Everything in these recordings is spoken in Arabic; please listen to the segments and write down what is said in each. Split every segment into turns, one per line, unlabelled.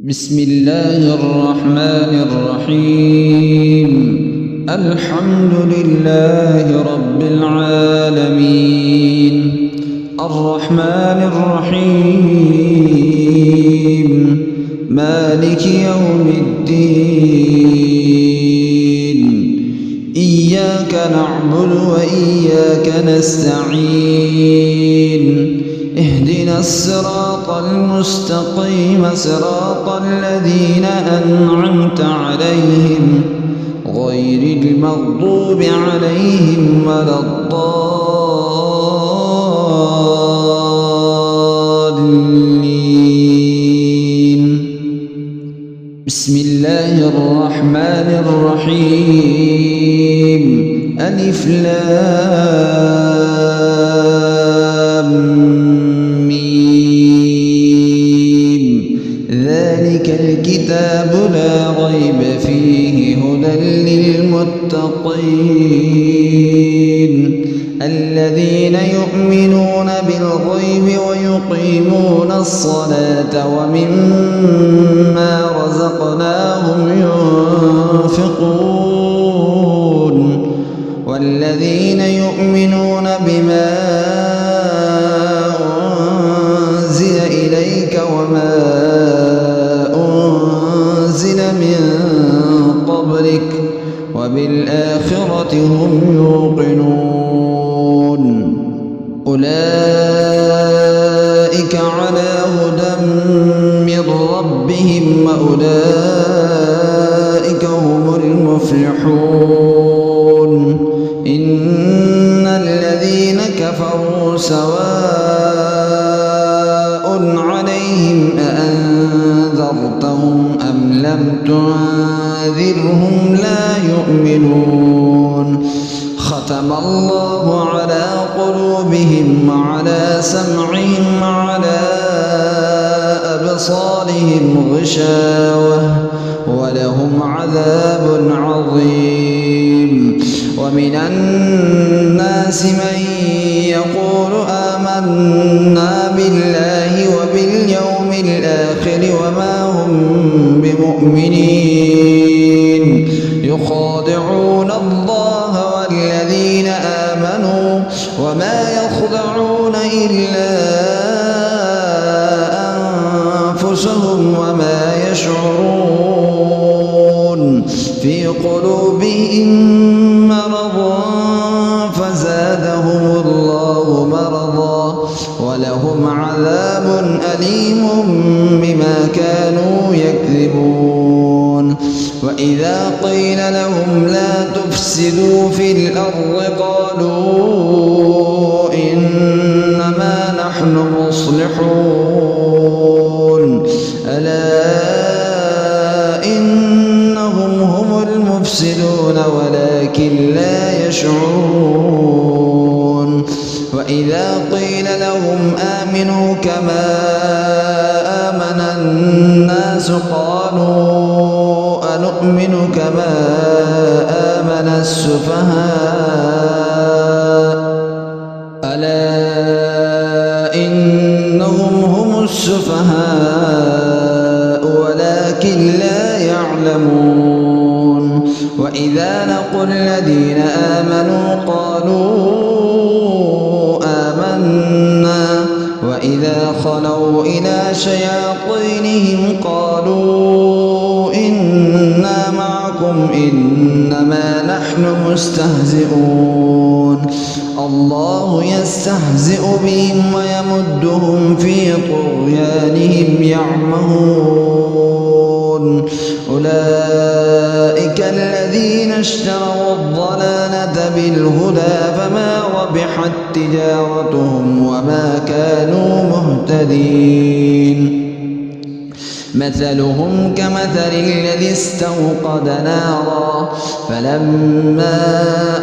بسم الله الرحمن الرحيم. الحمد لله رب العالمين، الرحمن الرحيم، مالك يوم الدين. إياك نعبد وإياك نستعين. اهدنا الصراط المستقيم، صراط الذين أنعمت عليهم غير المغضوب عليهم ولا الضالين. بسم الله الرحمن الرحيم. ألف لام ذلك الكتاب لا ريب فيه هدى للمتقين الذين يؤمنون بالغيب ويقيمون الصلاة ومما رزقناهم ينفقون والذين يؤمنون بما أنزل إليك وما من قبلك وبالآخرة هم يوقنون. أولئك على هدى من ربهم وأولئك هم المفلحون. إن الذين كفروا سواء عليهم أأنذرتهم أم لم تنذرهم لا يؤمنون. ختم الله على قلوبهم وعلى سمعهم وعلى أبصارهم غشاوة ولهم عذاب عظيم. ومن الناس من يقول آمنا بالله وباليوم الآخر وما هم بمؤمنين يخادعون الله والذين آمنوا وما يخدعون إلا أنفسهم وما يشعرون. في قلوبهم مرض فزادهم الله مرضا ولهم عذاب أليم بما كانوا يكذبون. وإذا قيل لهم لا تفسدوا في الأرض قالوا إنما نحن مصلحون. ألا إنهم هم المفسدون ولكن لا يشعرون. وإذا قيل لهم آمنوا كما آمن الناس قالوا أنؤمن كما آمن السفهاء. ألا إنهم هم السفهاء ولكن لا يعلمون. وإذا لقوا الذين آمنوا قالوا آمنا وإذا خلوا إلى شياطينهم قالوا إنا معكم إنما نحن مستهزئون. الله يستهزئ بهم ويمدهم في طغيانهم يعمهون. أولئك الذين اشتروا الضلالة بالهدى فما ربحت تجارتهم وما كانوا مهتدين. مثلهم كمثل الذي استوقد نارا فلما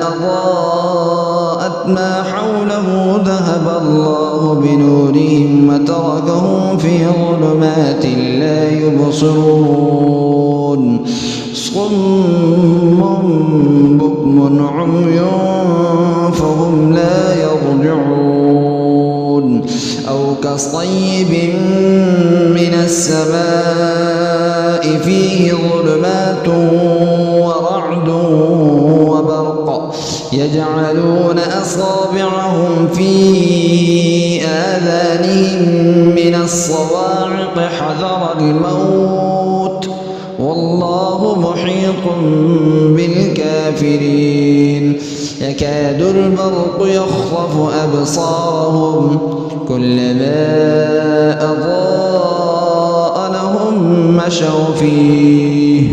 أضاءت ما حوله ذهب الله بنورهم وتركهم في ظلمات لا يبصرون. صم بكم عمي فهم لا يرجعون. أو كصيب من السماء فيه ظلمات ورعد وبرق يجعلون أصابعهم في آذانهم من الصواعق حذر الموت والله محيط بالكافرين يكاد البرق يخطف أبصارهم كلما أضاء لهم مشوا فيه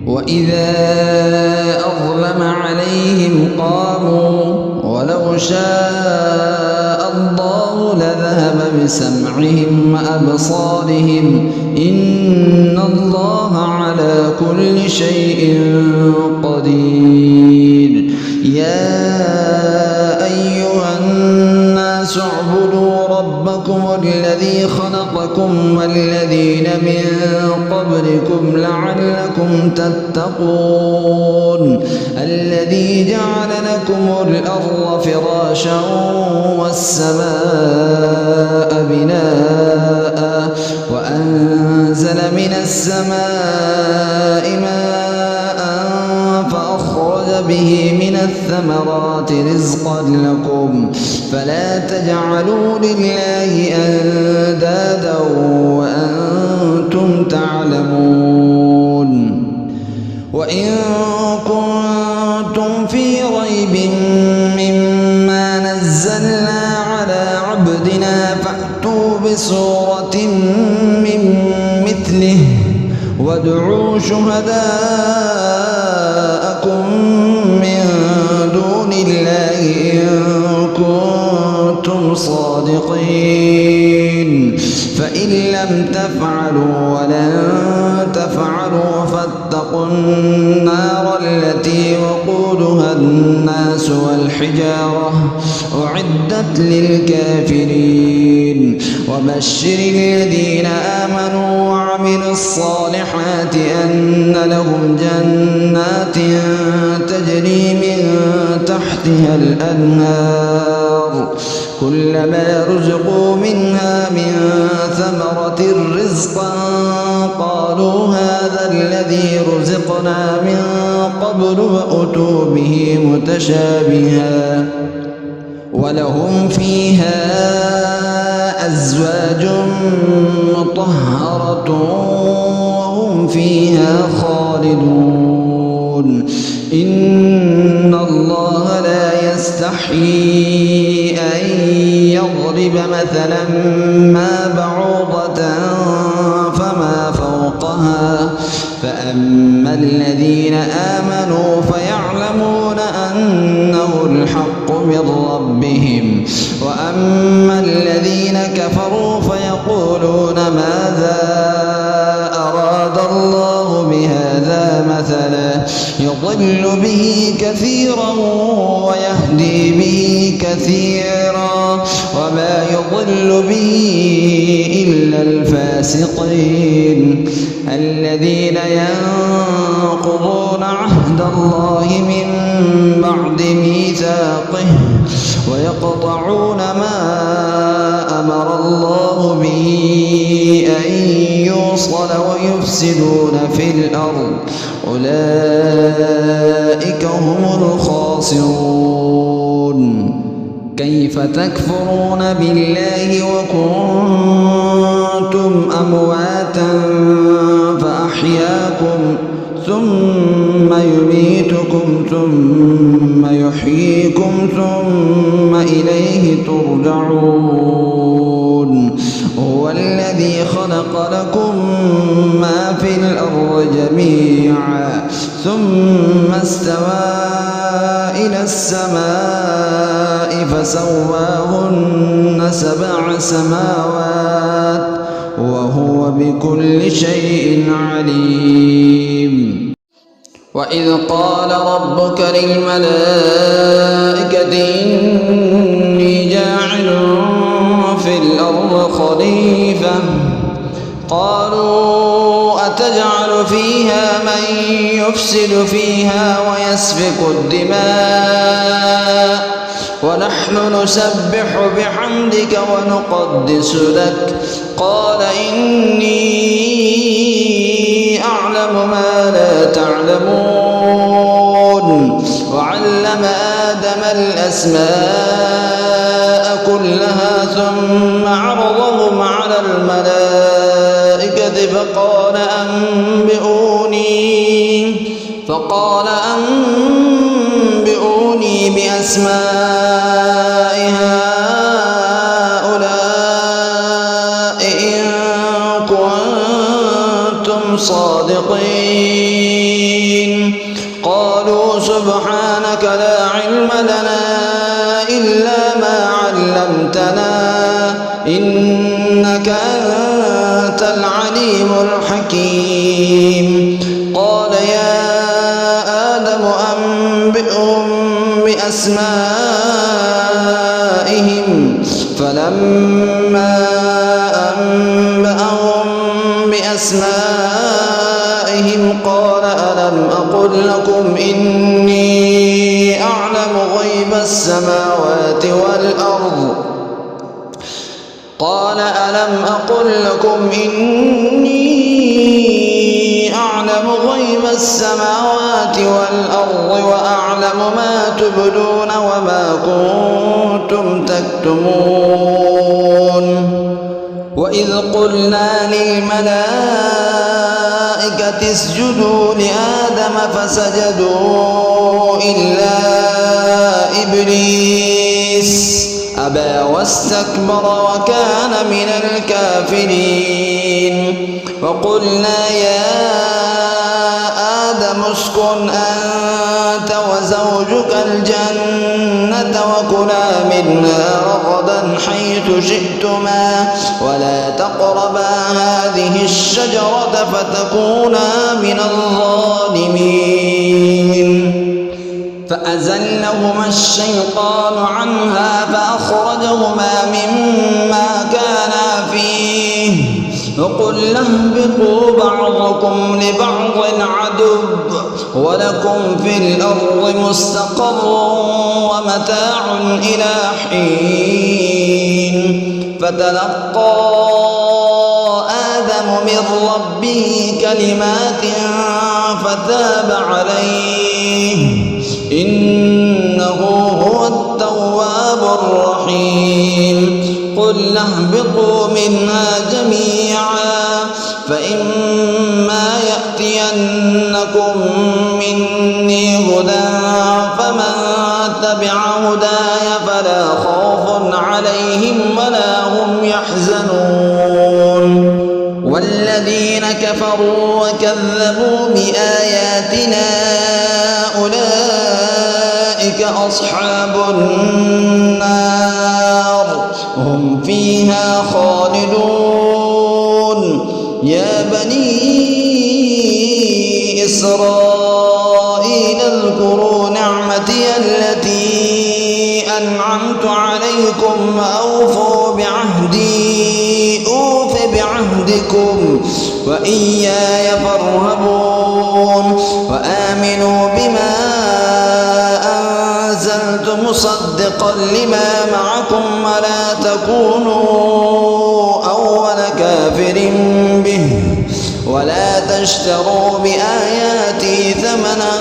وإذا أظلم عليهم قاموا ولو شاء الله لذهب بسمعهم وأبصارهم إن الله على كل شيء قدير يا أيها الناس اعبدوا ربكم الذي خلقكم والذين من قبلكم لعلكم تتقون الذي جعل لكم الأرض فراشا والسماء بناء وأنزل من السماء ماء فأخرج به من الثمرات رزقا لكم فلا تجعلوا لله أندادا وأنتم تعلمون وإن كنتم في ريب مما نزلنا على عبدنا فأتوا بسورة من مثله وادعوا شهداءكم من دون الله إن كنتم صادقين فإن لم تفعلوا ولن تفعلوا فاتقوا النار التي وقودها الناس والحجارة أعدت للكافرين وبشر الذين آمنوا وعملوا الصالحات أن لهم جنات تجري من تحتها الأنهار كلما رزقوا منها من ثمرة رزقا قالوا هذا الذي رزقنا من قبل وأتوا به متشابها ولهم فيها أزواج مطهرة وهم فيها خالدون إن الله لا يستحيي أن يضرب مثلا ما بعوضة فما فوقها فأما الذين آمنوا فيعلمون أنه الحق من ربهم وأما الذين كفروا فيقولون ماذا أراد الله بهذا مثلا يضل به كثيرا ويهدي به كثيرا وما يضل به إلا الفاسقين الذين ينقضون عهد الله من بعد ميثاقه ويقطعون ما أمر الله به أن يوصل ويفسدون في الأرض أولئك هم الخاسرون كيف تكفرون بالله وكنتم أمواتا فأحياكم ثم يميتكم ثم يحييكم ثم إليه ترجعون هو الذي خلق لكم ما في الأرض جميعا ثم استوى إلى السماء فسواهن 7 سماوات وهو بكل شيء عليم وإذ قال ربك للملائكة إني جاعل في الأرض خليفة قالوا أتجعل فيها من يفسد فيها ويسفك الدماء ونحن نسبح بحمدك ونقدس لك قال إني أعلم ما لا تعلمون وعلم آدم الأسماء كلها ثم عرضهم على الملائكة فقال أنبئوني بأسماء هؤلاء إن كنتم صادقين قالوا سبحانك لا علم لنا إلا ما علمتنا إنك أنت العليم الحكيم قال يا آدم أنبئهم بأسمائهم فلما أنبأهم بأسمائهم قال ألم أقل لكم إني أعلم غيب السماوات والأرض وأعلم ما تبدون وما كنتم تكتمون وإذ قلنا للملائكة اسجدوا لآدم فسجدوا إلا إبليس أبى واستكبر وكان من الكافرين وقلنا يا آدم اسكن أنت وزوجك الجنة وكلا منها رغدا حيث شئتما ولا تقربا هذه الشجرة فتكونا من الظالمين فأزلهما الشيطان عنها فأخرجهما مما كانا فيه وقلنا اهبطوا بعضكم لبعض عدو ولكم في الأرض مستقر ومتاع إلى حين فتلقى آدم من ربه كلمات فتاب عليه إنه هو التواب الرحيم قلنا اهبطوا منها جميعا فإما يأتينكم مني هدى فمن تبع هداي فلا خوف عليهم ولا هم يحزنون والذين كفروا وكذبوا بآياتنا أولئك أصحاب النار هم فيها خالدون يا بني إسرائيل اذكروا نعمتي التي أنعمت عليكم وأوفوا بعهدي أوف بعهدكم وإياي فارهبون وآمنوا بما أنزلت مصدقا لما معكم ولا تكونوا أول كافر به ولا تشتروا بآياتي ثمنا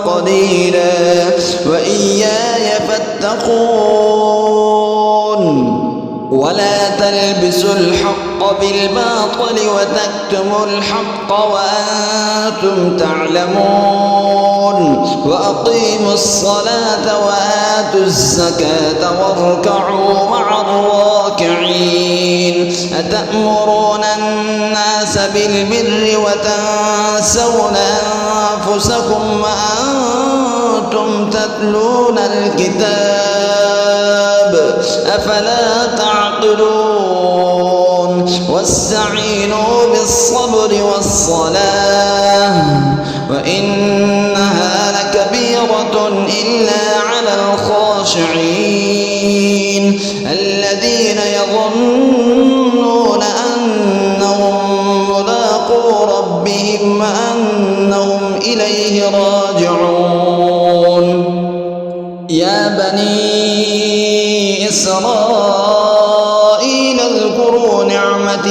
قليلا وإياي فاتقون ولا تلبسوا الحق بالباطل وتكتموا الحق وأنتم تعلمون وأقيموا الصلاة وآتوا الزكاة واركعوا مع الراكعين أتأمرون الناس بالبر وتنسون أنفسكم وأنتم تتلون الكتاب أفلا تعقلون واستعينوا بالصبر والصلاة وإنها لكبيرة إلا على الخاشعين الذين يظنون أنهم ملاقو ربهم وأنهم إليه راجعون يا بني إسرائيل اذكروا نعمتي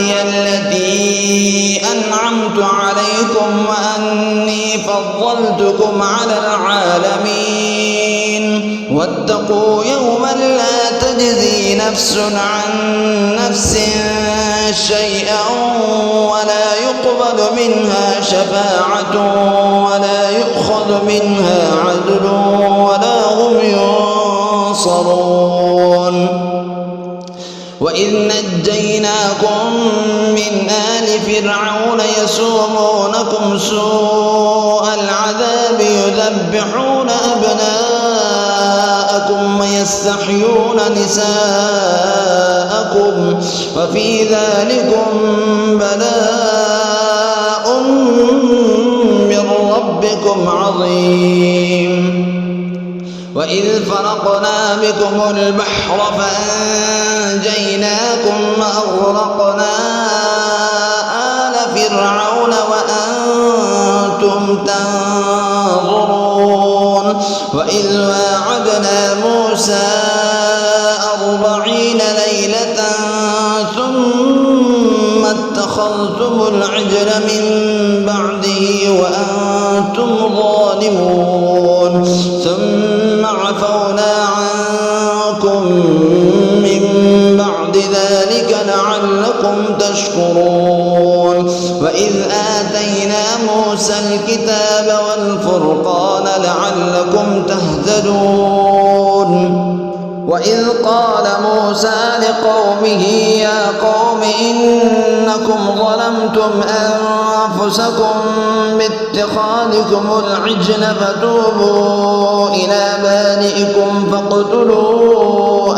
أنعمت عليكم وأني فضلتكم على العالمين واتقوا يوما لا تجزي نفس عن نفس شيئا ولا يقبل منها شفاعة ولا يؤخذ منها عدل ولا هم ينصرون وإذ نجيناكم من آل فرعون يسومونكم سوء العذاب يذبحون أبناءكم ويستحيون نساءكم وفي ذلكم بلاء من ربكم عظيم وإذ فرقنا بكم البحر فأنجيناكم وأغرقنا آل فرعون وأنتم تنظرون وإذ واعدنا موسى 40 ليلة ثم اتخذتم العجل من بعده وأنتم ظالمون ثم عفونا عنكم من بعد ذلك لعلكم تشكرون وإذ آتينا موسى الكتاب والفرقان لعلكم تهتدون وإذ قال موسى لقومه يا قوم إنكم ظلمتم أنفسكم باتخاذكم العجل فتوبوا إلى بارئكم فاقتلوا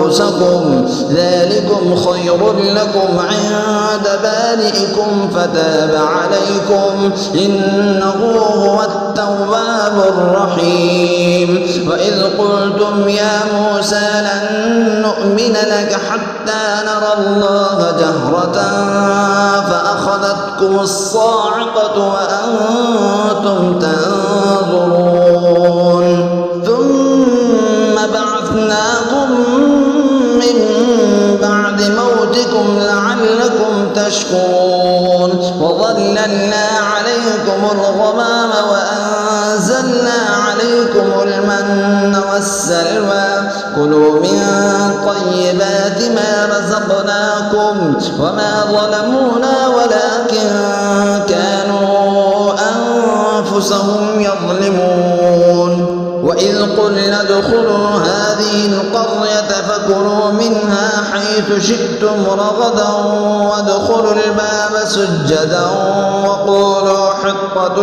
أنفسكم ذلكم خير لكم عند بارئكم فتاب عليكم إنه هو التواب الرحيم وإذ قلتم يا موسى لن نؤمن لك حتى نرى الله جهرة فأخذتكم الصاعقة وأنتم تنظرون ثم بعثناكم من بعد موتكم لعلكم تشكرون وظللنا عليكم الغمام وأنزلنا عليكم المن والسلوى كلوا من طيبات ما رزقناكم وما ظلمونا ولكن كانوا أنفسهم يظلمون وإذ قلنا ادخلوا هذه القرية فكلوا منها حيث شئتم رغدا وادخلوا الباب سجدا وقولوا حطة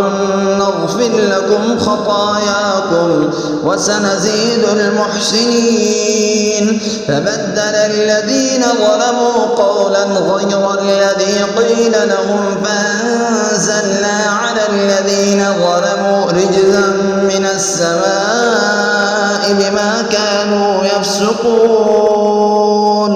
نغفر لكم خطاياكم وسنزيد المحسنين فبدل الذين ظلموا قولا غير الذي قيل لهم فأنزلنا على الذين ظلموا رجزا من السماء بما كانوا يفسقون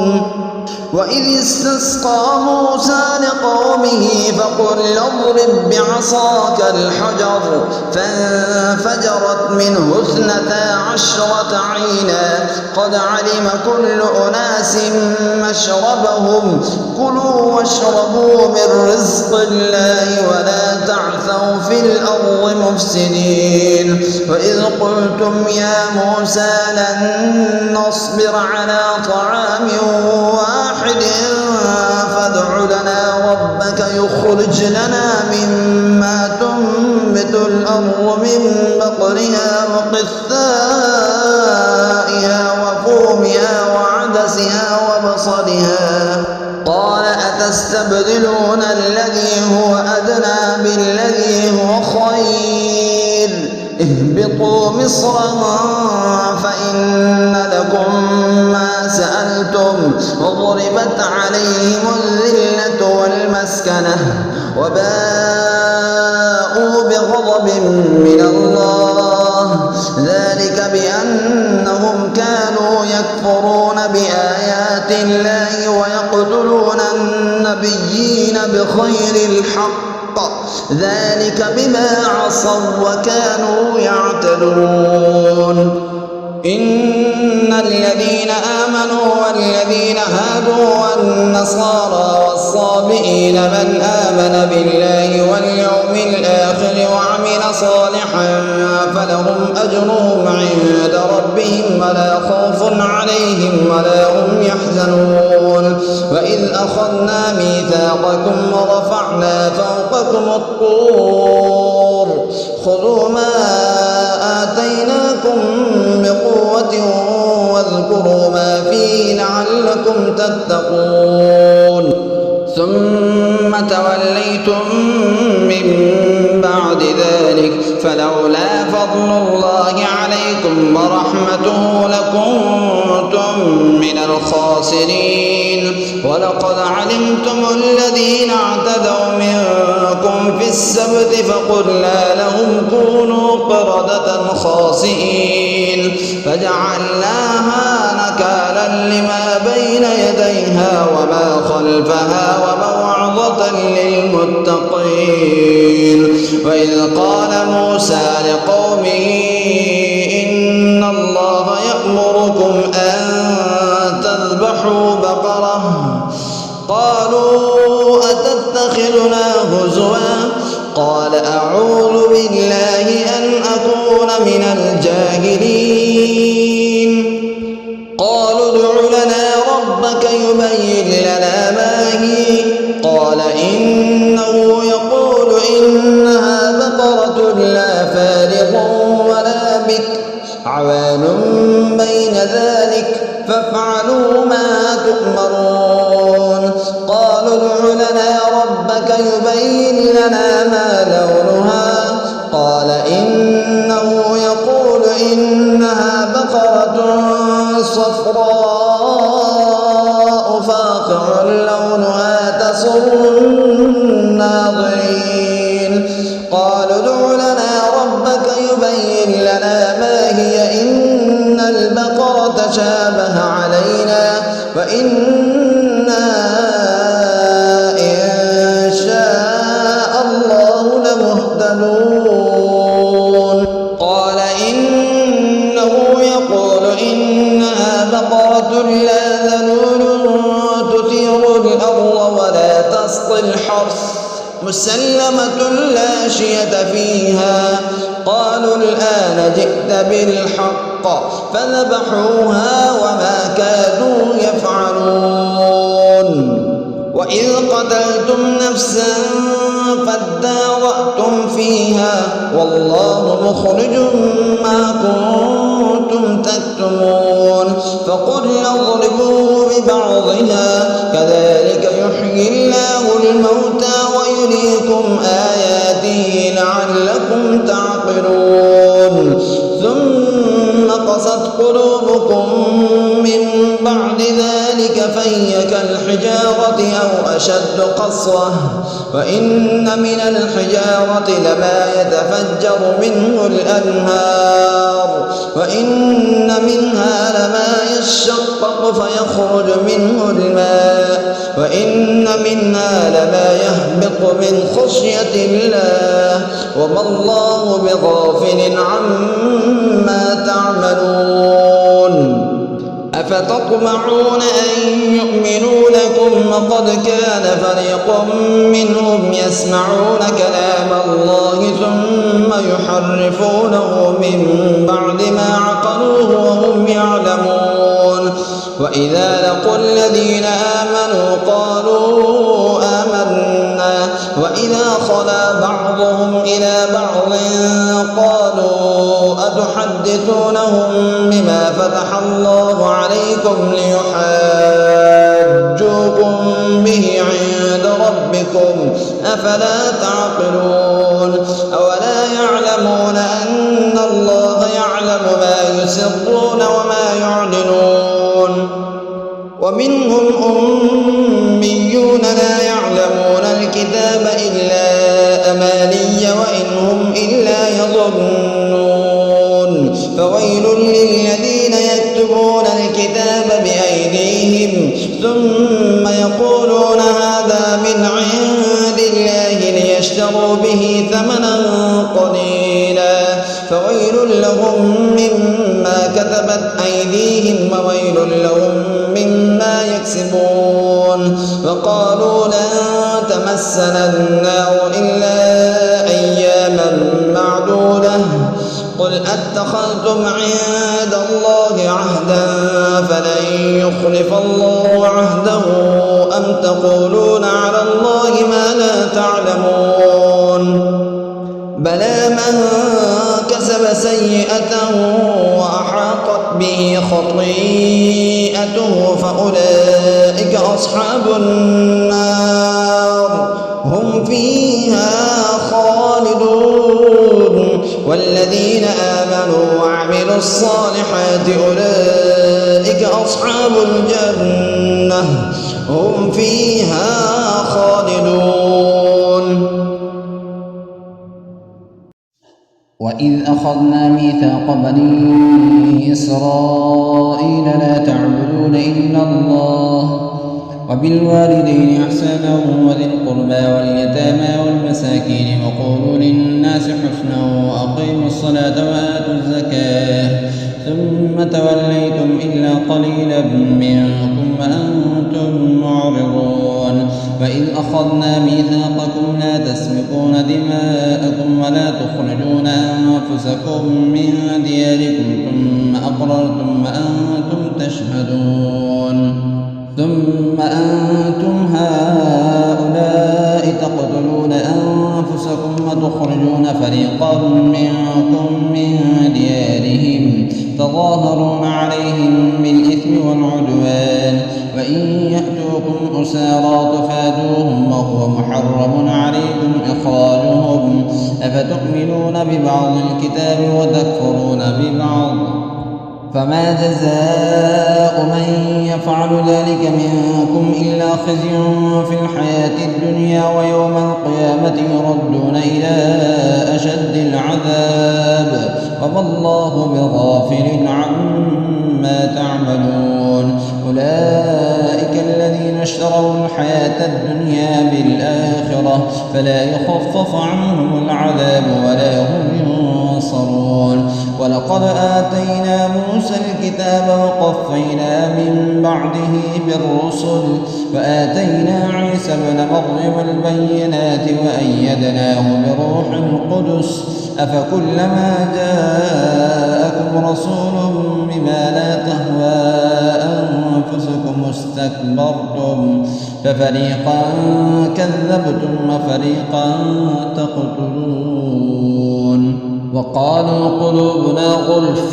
وإذ استسقى موسى لقومه فقل اضرب بعصاك الحجر فانفجرت منه 12 عينا قد علم كل أناس مشربهم كلوا واشربوا من رزق الله ولا تعثوا في الأرض مفسدين وإذ قلتم يا موسى لن نصبر على طعام واحد فادع لنا ربك يخرج لنا مما تنبت الأرض من بقلها وقثائها وفومها وعدسها وبصلها قال أتستبدلون الذي هو أدنى بالذي هو خير اهبطوا مصرا فإن لكم ما سألتم وضربت عليهم الذلة والمسكنة وباءوا بغضب من الله ذلك بأنهم كانوا يكفرون بآيات الله ويقتلون النبيين بغير الحق ذلك بما عصوا وكانوا يعتدون إن الذين آمنوا والذين هادوا والنصارى والصابئين من آمن بالله واليوم الآخر وعمل صالحا فلهم أجرهم عند ربهم ولا خوف عليهم ولا هم يحزنون وإذ أخذنا ميثاقكم ورفعنا فوقكم الطور خذوا ما آتيناكم بقوة واذكروا ما فيه لعلكم تتقون ثم توليتم من بعد ذلك فلولا فضل الله عليكم ورحمته لكنتم من الخاسرين ولقد علمتم الذين اعتدوا منكم في السبت فقلنا لهم كونوا قردة خاسئين فجعلناها نكالا لما بين يديها وما خلفها وموعظة للمتقين وإذ قال موسى لقومه إن الله يأمركم أن تذبحوا بقرة قالوا أتتخذنا هزوا قال أعوذ بالله أن أكون من الجاهلين قالوا ادع لنا ربك يبين لنا ما هي قال إنه يقول إنها بقرة لا فارغ ولا بكر عوان بين ذلك فافعلوا ما تؤمرون قالوا ادع لنا ربك يبين لنا ما لونها قال إنه يقول إنها بقرة صفراء فاقع لونها تسر الناظرين قالوا ادع لنا ربك يبين لنا ما هي إن البقرة شابه علينا وإنا إن شاء الله لمهتدون قال إنه يقول إنها بقرة لا ذلول تثير الأرض ولا تسقي الحرث مسلمة لا شية فيها قالوا الآن جئت بالحق فذبحوها وما كادوا يفعلون وإذ قتلتم نفسا فادارأتم فيها والله مخرج ما كنتم تكتمون فقلنا اضربوه ببعضها كذلك يحيي الله الموتى ويريكم آياته لعلكم تعقلون ثم قست قلوبكم من بعد ذلك فهي كالحجارة أو أشد قسوة وإن من الحجارة لما يتفجر منه الأنهار وإن منها لما يشقق فيخرج منه الماء وإن منها لما يهبط من خشية الله وما الله بغافل عما تعملون أفتطمعون أن يؤمنوا لكم وقد كان فريق منهم يسمعون كلام الله ثم يحرفونه من بعد ما عقلوه وهم يعلمون وإذا لقوا الذين آمنوا قالوا آمنا وإذا خلا بعضهم إلى بعض قالوا أتحدثونهم بما فتح الله عليكم ليحاجوكم به عند ربكم أفلا تعقلون أولا يعلمون أن الله يعلم ما يسرون وما يعلنون ومنهم أميون لا يعلمون الكتاب إلا أماني وإن هم إلا يظنون فويل للذين يكتبون الكتاب بأيديهم ثم يقولون هذا من عند الله ليشتروا به ثمنا قليلا فويل لهم مما كتبت أيديهم وويل لهم مما يكسبون. وقالوا لن تمسنا النار إلا أياما معدودة قل أتخذتم عند الله عهدا فلن يخلف الله عهده أم تقولون على الله ما لا تعلمون. بلى من كسب سيئة وأحاطت به خطيئته فأولئك أصحاب النار هم فيها خالدون. والذين آمنوا وعملوا الصالحات أولئك أصحاب الجنة هم فيها خالدون.
وإذ أخذنا ميثاق بني إسرائيل لا تعبدون إلا الله وبالوالدين إحسانا وذي القربى واليتامى والمساكين وقولوا للناس حسنا وأقيموا الصلاة وآتوا الزكاة ثم توليتم إلا قليلا منكم وأنتم معرضون. وإذ أخذنا ميثاقكم لا تسفكون دماءكم ولا تخرجون أنفسكم من دياركم ثم أقررتم وأنتم تشهدون. ثم أنتم هؤلاء تقتلون أنفسكم وتخرجون فريقا منكم من ديارهم تظاهرون عليهم بالإثم والعدوان وإن يأتوكم أسارى تفادوهم وهو محرم عليكم إخراجهم أفتؤمنون ببعض الكتاب وتكفرون ببعض فما جزاء من يفعل ذلك منكم إلا خزي في الحياة الدنيا ويوم القيامة يردون إلى أشد العذاب وما الله بغافل عما تعملون. أولئك الذين اشتروا الحياة الدنيا بالآخرة فلا يخفف عنهم العذاب ولا هم ينصرون. ولقد آتينا موسى الكتاب وقفينا من بعده بالرسل وآتينا عيسى ابن مريم البينات وأيدناه بروح القدس أفكلما جاءكم رسول بما لا تهوى أنفسكم استكبرتم ففريقا كذبتم وفريقا تقتلون. وقالوا قلوبنا غلف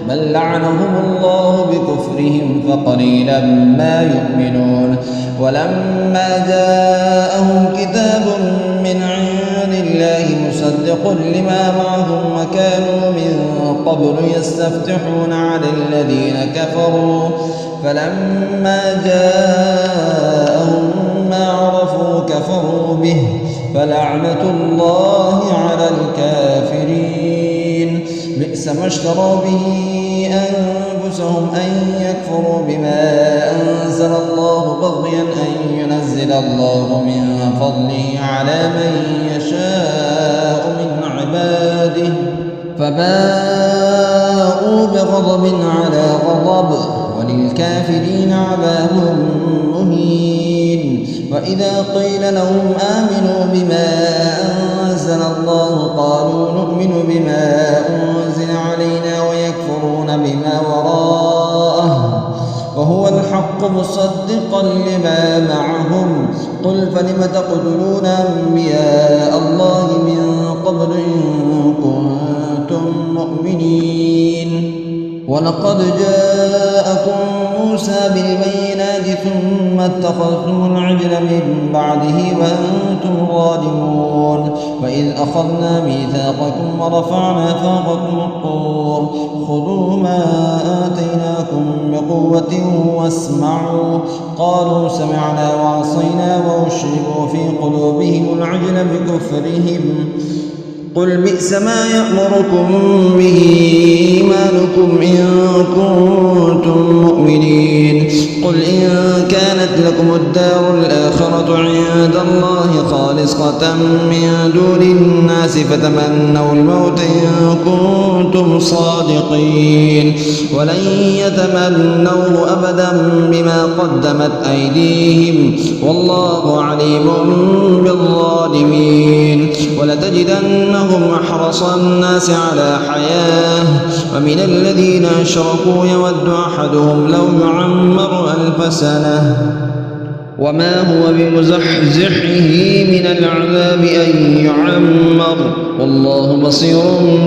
بل لعنهم الله بكفرهم فقليلا ما يؤمنون. ولما جاءهم كتاب من عند الله مصدق لما معهم وكانوا من قبل يستفتحون على الذين كفروا فلما جاءهم ما عرفوا كفروا به فلعنة الله على الكافرين. بئس ما اشتروا به أنفسهم أن يكفروا بما أنزل الله بغيا أن ينزل الله من فضله على من يشاء من عباده فباءوا بغضب على غضب وللكافرين عذاب مهين. وإذا قيل لهم آمنوا بما أنزل الله قالوا نؤمن بما أنزل علينا ويكفرون بما وراءه وهو الحق مصدقا لما معهم قل فلم تقتلون أنبياء الله من قبل إن كنتم مؤمنين. ولقد جاءكم موسى بالبينات ثم اتخذتم العجل من بعده وأنتم ظالمون. وإذ أخذنا ميثاقكم ورفعنا فوقكم الطور خذوا ما آتيناكم بقوة واسمعوا قالوا سمعنا وعصينا وأشربوا في قلوبهم العجل بكفرهم قل بئس ما يأمركم به إيمانكم إن كنتم مؤمنين قل إن كانت لكم الدار الآخرة عند الله خالصة من دون الناس فتمنوا الموت إن كنتم صادقين ولن يتمنوه أبدا بما قدمت أيديهم والله عليم بالظالمين ولتجدنهم أحرص الناس على حياة ومن الذين أشركوا يود أحدهم لو يعمر 1000 سنة وما هو بمزحزحه من العذاب أن يعمر والله بصير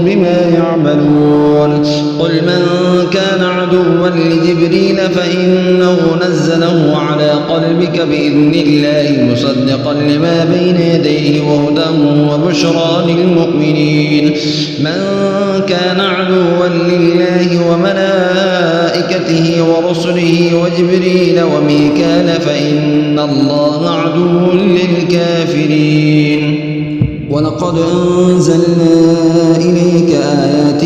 بما يعملون قل من كان عدوا لجبريل فإنه نزله على قلبك بإذن الله مصدقا لما بين يديه وهدى وبشرى للمؤمنين من كان عدوا لله وملائكته ورسله وجبريل وميكال فإن الله عدو للكافرين ولقد أنزلنا إليك آيات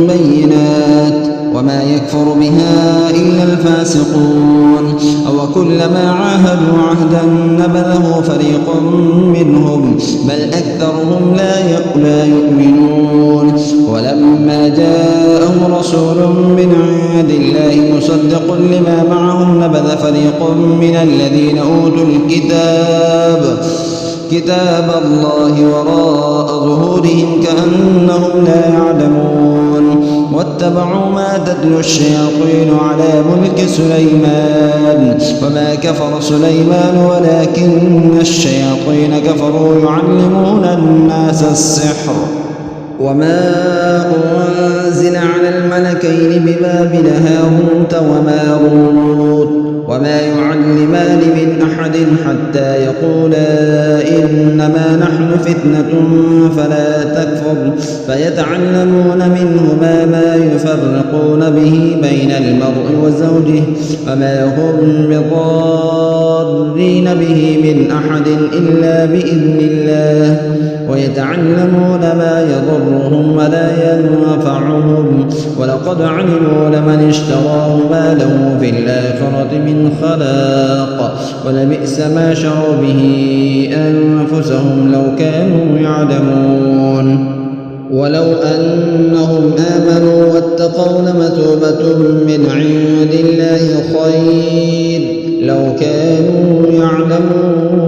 بينات وما يكفر بها إلا الفاسقون أو كلما عاهدوا عهدا نبذه فريق منهم بل أكثرهم لا يؤمنون ولما جاءهم رسول من عند الله مصدق لما معهم نبذ فريق من الذين أوتوا كتاب الله وراء ظهورهم كأنهم لا يعلمون واتبعوا ما تتلو الشياطين على ملك سليمان وما كفر سليمان ولكن الشياطين كفروا يعلمون الناس السحر وما أنزل على الملكين ببابل هاروت وماروت وما يعلمان من أحد حتى يقولا إنما نحن فتنة فلا تكفر فيتعلمون منهما ما يفرقون به بين المرء وزوجه وما هم بضارين به من أحد إلا بإذن الله ويتعلمون ما يضرهم ولا ينفعهم ولقد علموا لمن اشتراه ما له في الآخرة من خلاق ولبئس ما شروا به أنفسهم لو كانوا يعلمون ولو أنهم آمنوا واتقوا لمثوبة من عند الله خير لو كانوا يعلمون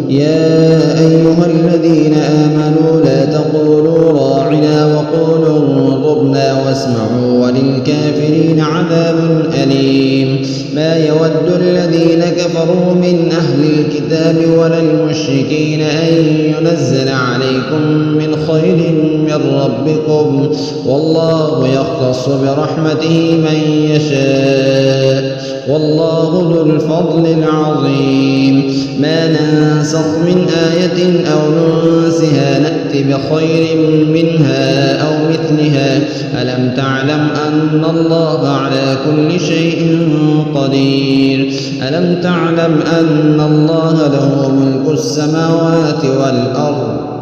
يا أيها الذين آمنوا لا تقولوا راعنا وقولوا انظرنا واسمعوا وللكافرين عذاب أليم ما يود الذين كفروا من أهل الكتاب ولا المشركين أن ينزل عليكم من خير من ربكم والله يختص برحمته من يشاء والله ذو الفضل العظيم ما ننسخ من آية أو ننسها نأت بخير منها أو مثلها ألم تعلم أن الله على كل شيء قدير ألم تعلم أن الله له ملك السماوات والأرض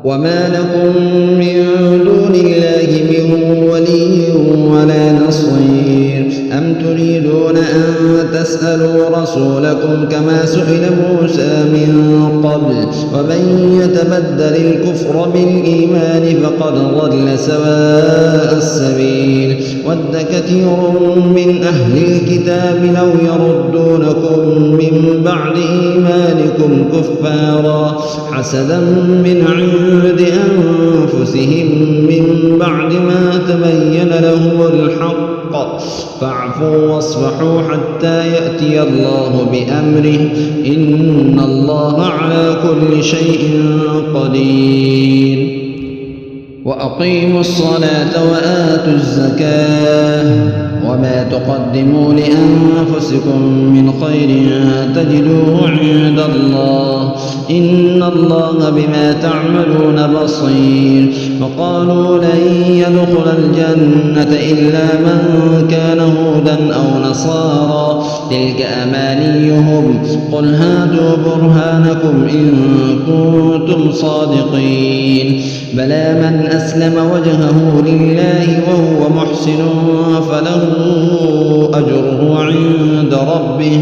وما لكم من دون الله من ولي ولا نصير أم تريدون أن تسألوا رسولكم كما سئل موسى من قبل ومن يتبدل الكفر بالإيمان فقد ضل سواء السبيل ود كثير من أهل الكتاب لو يردونكم من بعد إيمانكم كفارا حسدا من عند أنفسهم من بعد ما تبين لهم الحق فاعفوا واصفحوا حتى يأتي الله بأمره إن الله على كل شيء قدير وأقيموا الصلاة وآتوا الزكاة وما تقدموا لأنفسكم من خير تجدوه عند الله إن الله بما تعملون بصير وقالوا لن يدخل الجنة إلا من كان هودا أو نصارى تلك أمانيهم قل هاتوا برهانكم إن كنتم صادقين. بلى من أسلم وجهه لله وهو محسن فله أجره عند ربه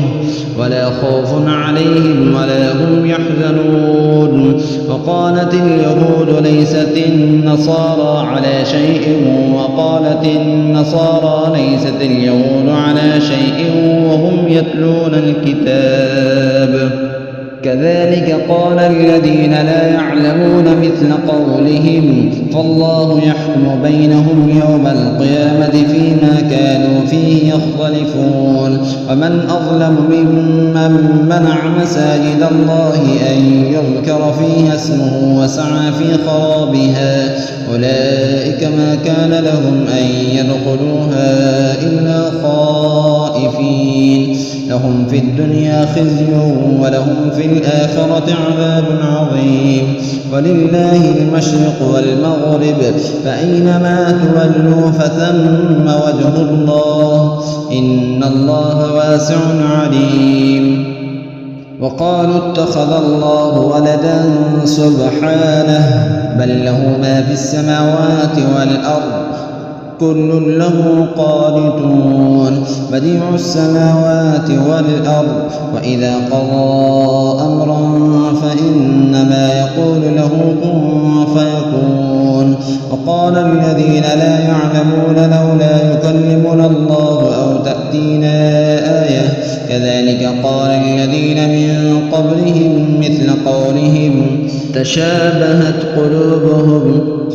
ولا خوف عليهم ولا هم يحزنون. وقالت اليهود ليست النصارى على شيء وقالت النصارى ليست اليهود على شيء وهم يتلون الكتاب. كذلك قال الذين لا يعلمون مثل قولهم فالله يحكم بينهم يوم القيامة فيما كانوا فيه يختلفون. ومن أظلم ممن منع مساجد الله أن يذكر فيها اسمه وسعى في خرابها أولئك ما كان لهم أن يدخلوها إلا خائفين. لهم في الدنيا خزي ولهم في الآخرة عذاب عظيم. ولله المشرق والمغرب فأينما تولوا فثم وجه الله إن الله واسع عليم. وقالوا اتخذ الله ولدا سبحانه بل له ما في السماوات والأرض كل له قانتون. بديع السماوات والأرض وإذا قضى أمرا فإنما يقول له كن فيكون. وقال الذين لا يعلمون لولا يكلمنا الله أو تأتينا آية كذلك قال الذين من قبلهم مثل قولهم تشابهت قلوبهم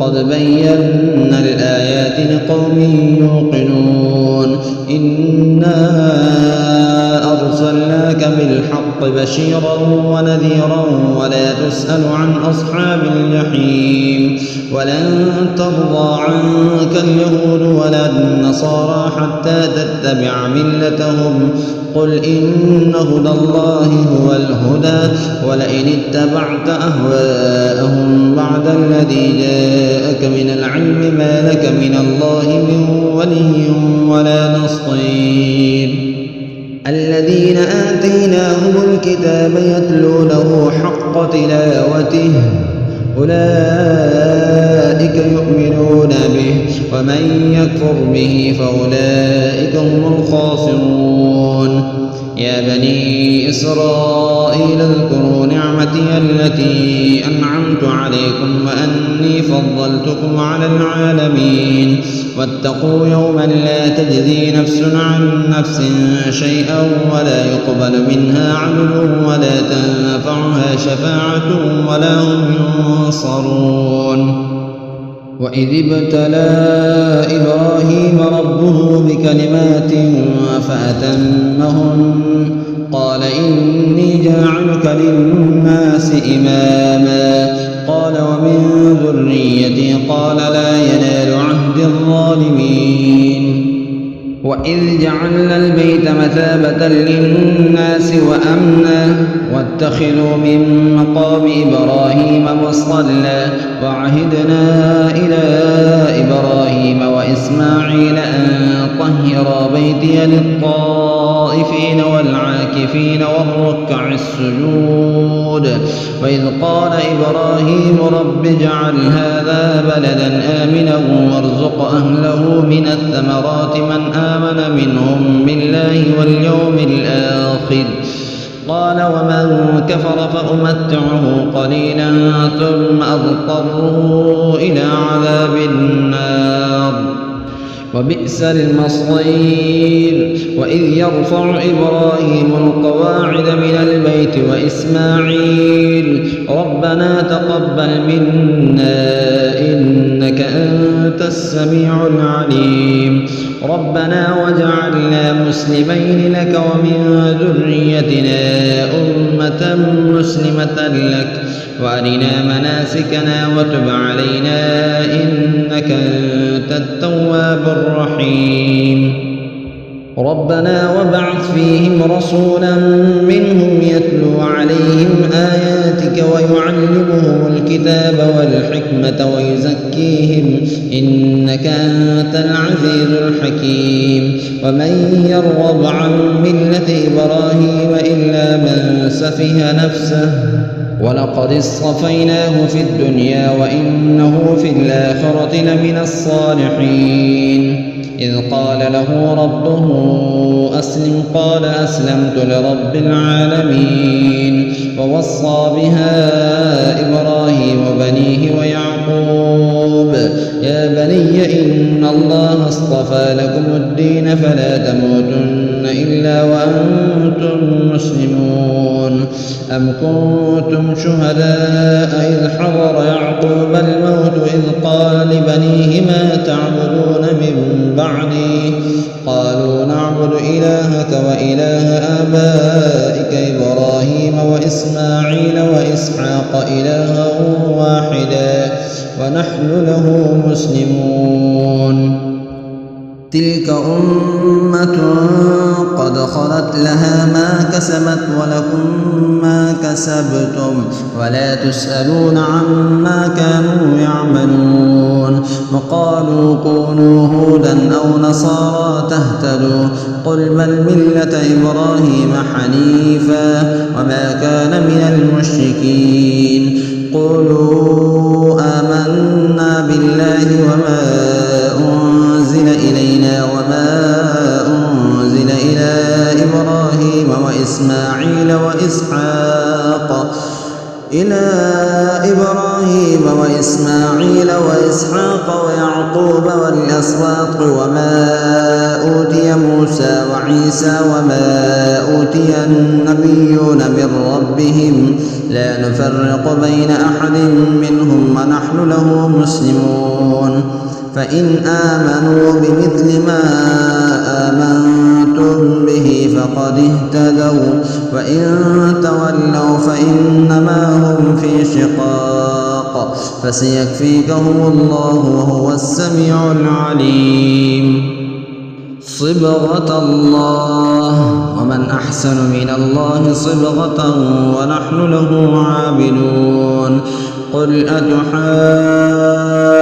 قد بينا الآيات لقوم يوقنون. إنا أرسلناك بالحق بشيرا ونذيرا ولا تسأل عن أصحاب الجحيم. ولن ترضى عنك اليهود ولا النصارى حتى تتبع ملتهم قل إن هدى الله هو الهدى ولئن اتبعت أهواءهم بعد الذي جاءك من العلم ما لك من الله من ولي ولا نصير. الذين آتيناهم الكتاب يتلونه حق تلاوته أولئك يؤمنون به ومن يكفر به فأولئك هم الخاسرون. يا بني إسرائيل اذكروا نعمتي التي أنعمت عليكم وأني فضلتكم على العالمين. واتقوا يوما لا تجزي نفس عن نفس شيئا ولا يقبل منها عدل ولا تنفعها شفاعة ولا هم ينصرون. وإذ ابتلى إبراهيم ربه بكلمات فأتمهن قال إني جاعلك للناس إماما قال ومن ذريتي قال لا ينال عهد الظالمين. وإذ جعلنا البيت مثابة للناس وأمنا واتخذوا من مقام إبراهيم مصلى وعهدنا إلى إبراهيم وإسماعيل أن طهرا بيتي للطائفين والعاكفين والركع السجود. وإذ قال إبراهيم رب اجعل هذا بلدا آمنا وارزق أهله من الثمرات من آمن منهم بالله واليوم الآخر قال ومن كفر فأمتعه قليلا ثم أضطره إلى عذاب النار وبئس المصير. وإذ يرفع إبراهيم القواعد من البيت وإسماعيل ربنا تقبل منا إنك أنت السميع العليم ربنا واجعلنا مسلمين لك ومن ذريتنا أمة مسلمة لك وأرنا مناسكنا وتب علينا إنك أنت التواب الرحيم. ربنا وابعث فيهم رسولا منهم يتلو عليهم آياتك ويعلمهم الكتاب والحكمة ويزكيهم إنك أنت العزيز الحكيم. ومن يرغب عن ملة إبراهيم إلا من سفه نفسه ولقد اصطفيناه في الدنيا وإنه في الآخرة لمن الصالحين إذ قال له ربه أسلم قال أسلمت لرب العالمين ووصى بها إبراهيم بنيه ويعقوب يا بني إن الله اصطفى لكم الدين فلا تموتن إلا وأنتم مسلمون أم كنتم شهداء إذ حضر يعقوب الموت إذ قال لبنيه ما تعبدون من بعدي قالوا نعبد إلهك وإله آبائك إبراهيم وإسماعيل وإسحاق إلها واحدا ونحن له مسلمون
تلك أمة قد خلت لها ما كسبت ولكم ما كسبتم ولا تسألون عما كانوا يعملون وقالوا كونوا هودا أو نصارى تهتدوا قل بل ملة إبراهيم حنيفا وما كان من المشركين قولوا آمنا بالله وما أنزل إلينا وما أنزل إلى إبراهيم وإسماعيل وإسحاق ويعقوب والأسباط وما أوتي موسى وعيسى وما أوتي النبيون من ربهم لا نفرق بين أحد منهم ونحن له مسلمون فإن آمنوا بمثل ما آمنتم به فقد اهتدوا وإن تولوا فإنما هم في شقاق فسيكفيكهم الله وهو السميع العليم صبغة الله ومن أحسن من الله صبغة ونحن له عابدون قل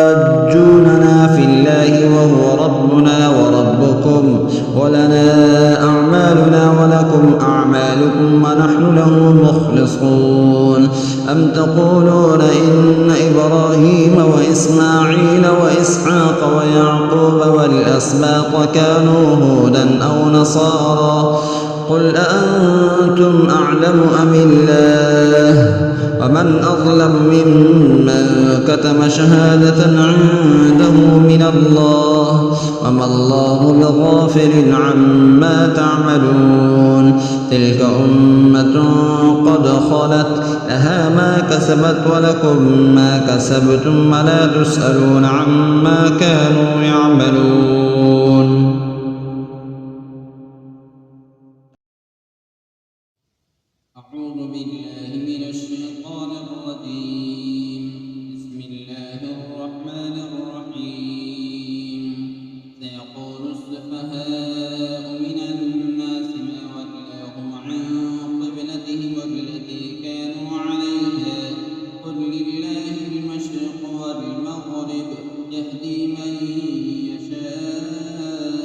أتحاجوننا في الله وهو ربنا وربكم ولنا أعمالنا ولكم أعمالكم ونحن له مخلصون أم تقولون إن إبراهيم وإسماعيل وإسحاق ويعقوب والأسباط كانوا هودا أو نصارى قل أأنتم أعلم أم الله ومن أظلم ممن كتم شهادة عنده من الله وما الله بغافل عما تعملون تلك أمة قد خلت لها ما كسبت ولكم ما كسبتم ولا تسألون عما كانوا يعملون
أعوذ بالله من الشيطان الرجيم بسم الله الرحمن الرحيم سيقول السفهاء من الناس ما ولاهم عن قبلتهم التي كانوا عليها قل لله المشرق والمغرب يهدي من يشاء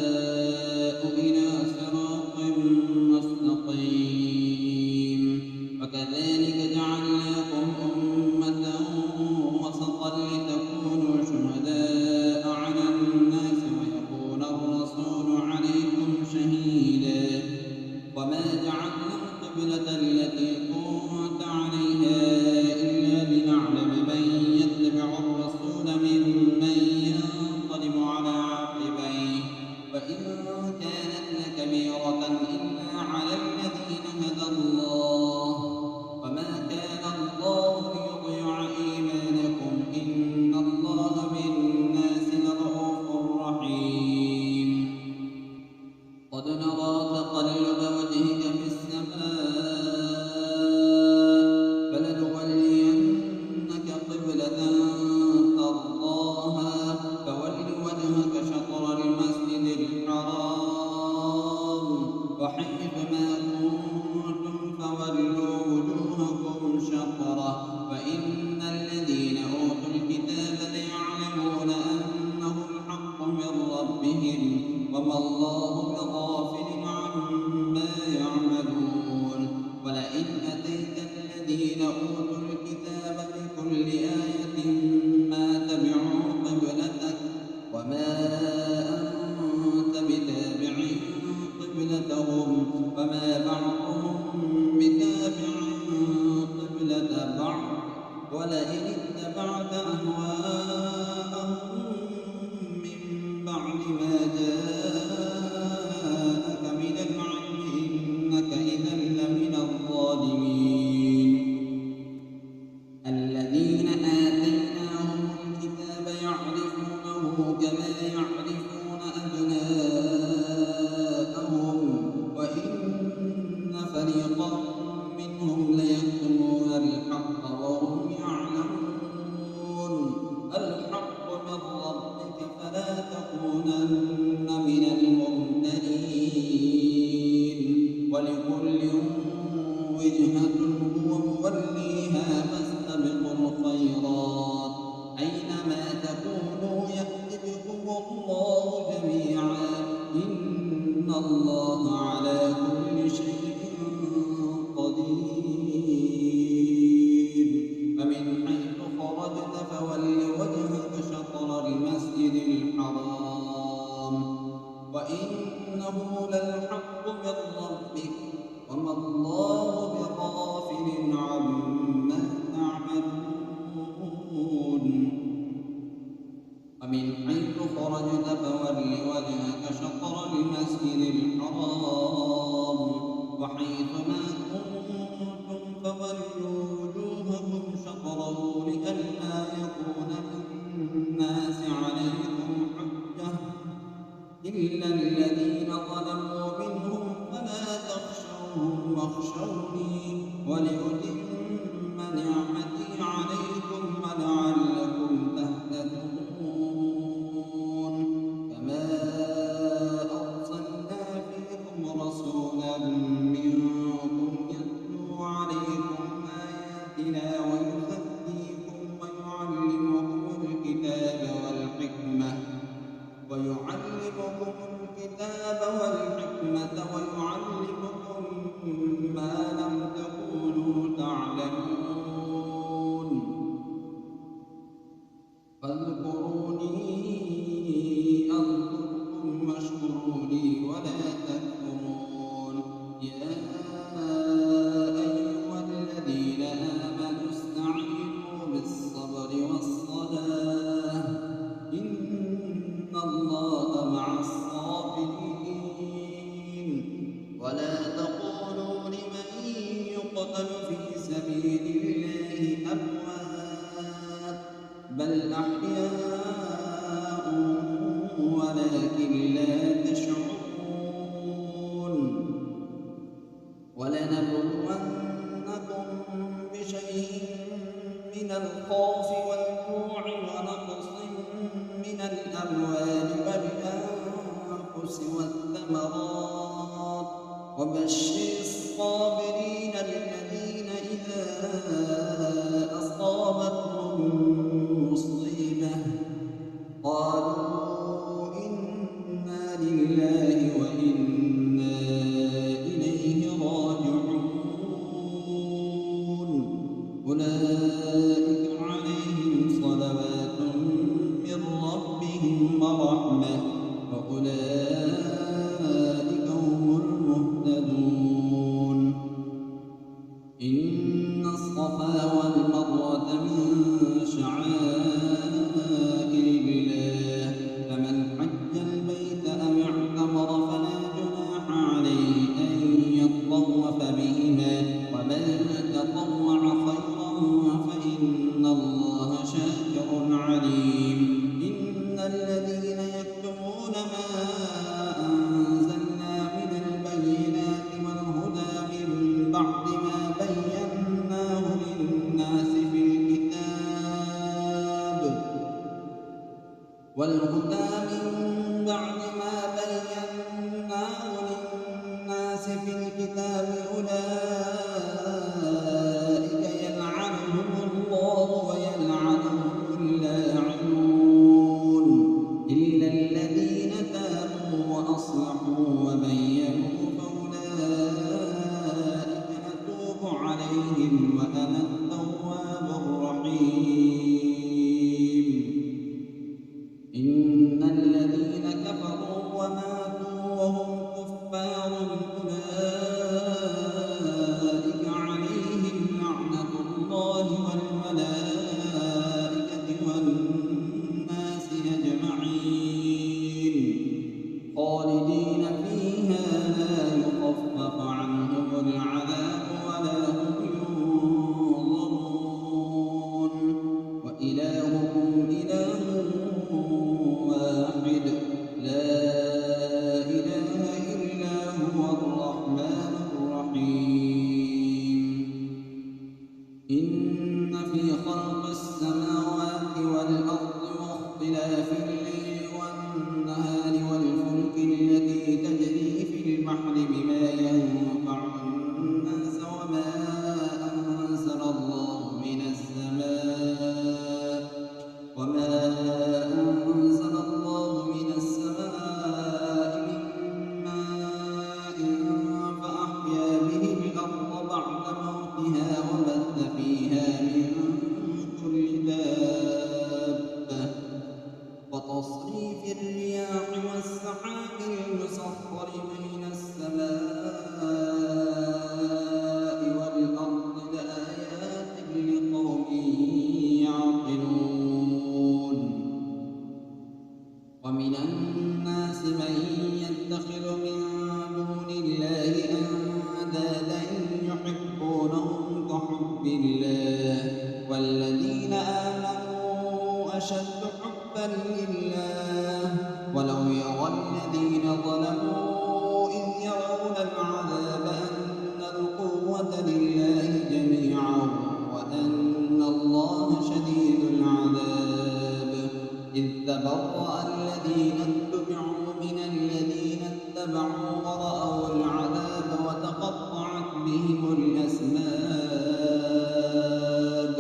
كل آية ما تبعوا قبلتك وما أنت بتابع قبلتهم وما بعضهم بتابع قبلة بعض ولئن اتبعت أهواءهم من بعد ما جاءك من العلم إنك إذا لمن الظالمين. الذين آتيناهم الكتاب يعرفونه كما يعرفون أبناءهم وإن فريقا منهم ليكتمون الحق وهم يعلمون. الحق من ربك فلا تكونن من الممتدين. ولكل وجهة هو موليها فاستبقوا الخيرات أينما تكونوا يأت بكم الله جميعا إن الله على كل شيء قدير. فمن حيث خرجت فول وجهك شطر المسجد الحرام وإنه للحق من ربك وما الله بغافل عما تعملون. ومن حيث خرجت فول وجهك شطر المسجد الحرام وحيث ما كنتم فولوا وجوهكم شطره لئلا يكون للناس عليكم حجة إلا الذين ظلموا منهم فلا تخشوهم واخشوني ولأتم نعمتي عليكم ولعلكم تهتدون. كما أرسلنا فيكم رسولا منكم يتلو عليكم آياتنا ويزكيكم ويعلمكم الكتاب والحكمة ويعلمكم ما لم تكونوا تعلمون. فاذكروني أذكركم واشكروا لي ولا تكفرون. يا أيها الذين آمنوا استعينوا بالصبر والصلاة إن الله مع الصابرين. ولا تقولوا لمن يقتل في سبيل الله أموات بل أحياء ولكن لا تشعرون. ولنبلونكم بشيء من الخوف والجوع ونقص من الأموال والأنفس والثمرات وبشر الصابرين الذين إذا أصابتهم مصيبة قالوا إنا لله وإنا إليه راجعون. أولئك عليهم صلوات من ربهم ورحمة وأولئك هم المهتدون. إن الصفا والمروة من شعائر الله فمن حج البيت أو اعتمر فلا جناح عليه أن يطوف بهما ومن تطوع خيرا فإن الله شاكر عليم. إن الذين يكتمون ما أنزلنا من البينات والهدى من بعد ما بيناه للناس في الكتاب أولئك يلعنهم الله ويلعنهم اللاعنون إلا الذين تابوا وأصلحوا وبينوا فأولئك أتوب عليهم وأنا التواب الرحيم. السماوات والأرض واختلاف الليل والنهار والفلك التي تجري في البحر بما ينفع الناس وما أنزل الله من السماء من ماء فأحيا به الأرض بعد موتها وبث فيها من كل دابة وتصريف الرياح والسحاب المسخر بين السماء والأرض لآيات لقوم يعقلون ومن الناس من يتخذ من دون الله أندادا يحبونهم كحب الله والذين آمنوا أشد حبا لله ولو يرى الذين ظلموا إذ يرون العذاب أن القوة لله جميعا وأن الله شديد العذاب إذ تبرأ الذين اتبعوا من الذين اتبعوا ورأوا العذاب وتقطعت بهم الأسباب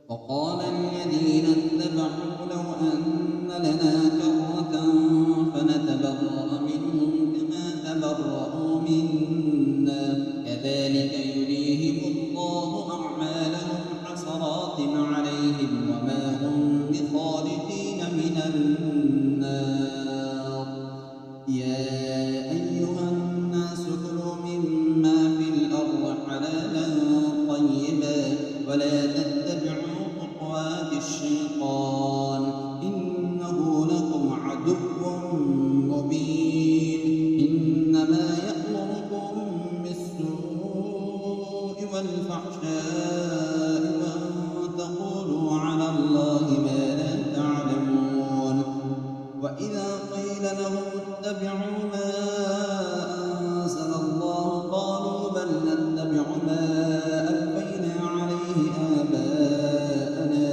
وقال الذين اتبعوا لو أن لنا كرة فنتبرأ منهم كما تبرأوا منا كذلك يريهم الله أعمالهم حسرات عليهم وما هم بخالدين من النار يا أيها الناس كلوا مما في الأرض حلالا طيبا ولا تتبعوا خطوات الشيطان إنه لكم عدو مبين إنما يأمركم بالسوء والفحشاء وأن تقولوا على الله ما لا تعلمون وإذا قيل لهم اتبعوا ما أنزل الله قالوا بل نتبع ما ألفينا عليه آباءنا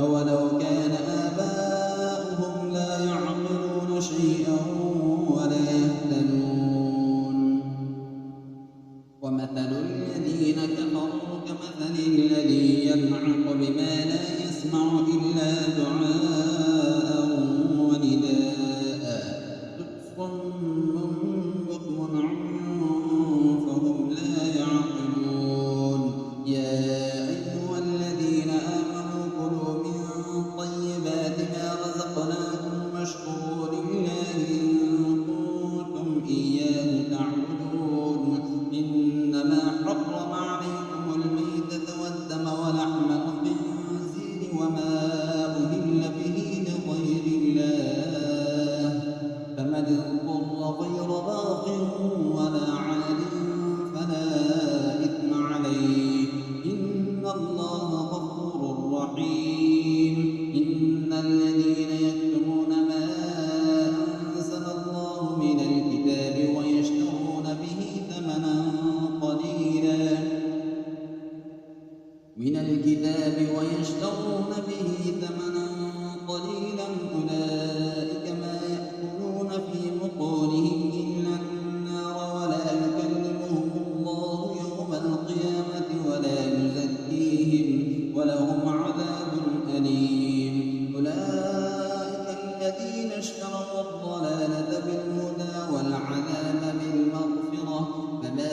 أولو كان آباؤهم لا يعقلون شيئا ولا يهتدون ومثل الذين كفروا كمثل الذي ينعق بما لا يسمع إلا دعاء ونداء صم بكم عمي فهم لا يعقلون يا أيها الذين آمنوا كلوا من طيبات ما رزقناكم واشكروا لله إن كنتم إياه تعبدون إنما حرم عليكم الميتة والدم ولحم الخنزير وما أهل به لغير الله فمن اضطر غير باغ ولا عاد فلا إثم عليه إن الله غفور رحيم إن الذين يكتمون ما أنزل الله من الكتاب ويشترون به ثمنا قليلا أولئك ما يأكلون في بطونهم إلا النار ولا يكلمهم الله يوم القيامة ولا يزكيهم ولهم عذاب أليم أولئك الذين اشتروا الضلالة بالهدى والعذاب بالمغفرة فما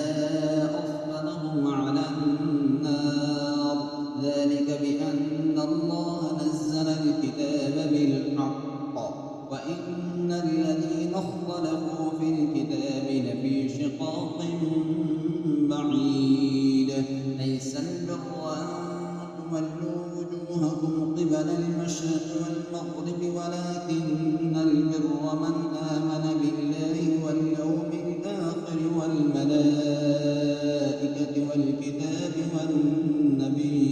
أصبرهم على النار ذلك بأن الله نزل الكتاب بالحق وإن الذين اختلفوا في الكتاب لفي شقاق بعيد ليس البر أن تولوا وجوهكم قبل المشرق والمغرب ولكن البر من آمن بالله واليوم الآخر والملائكة والكتاب والنبيين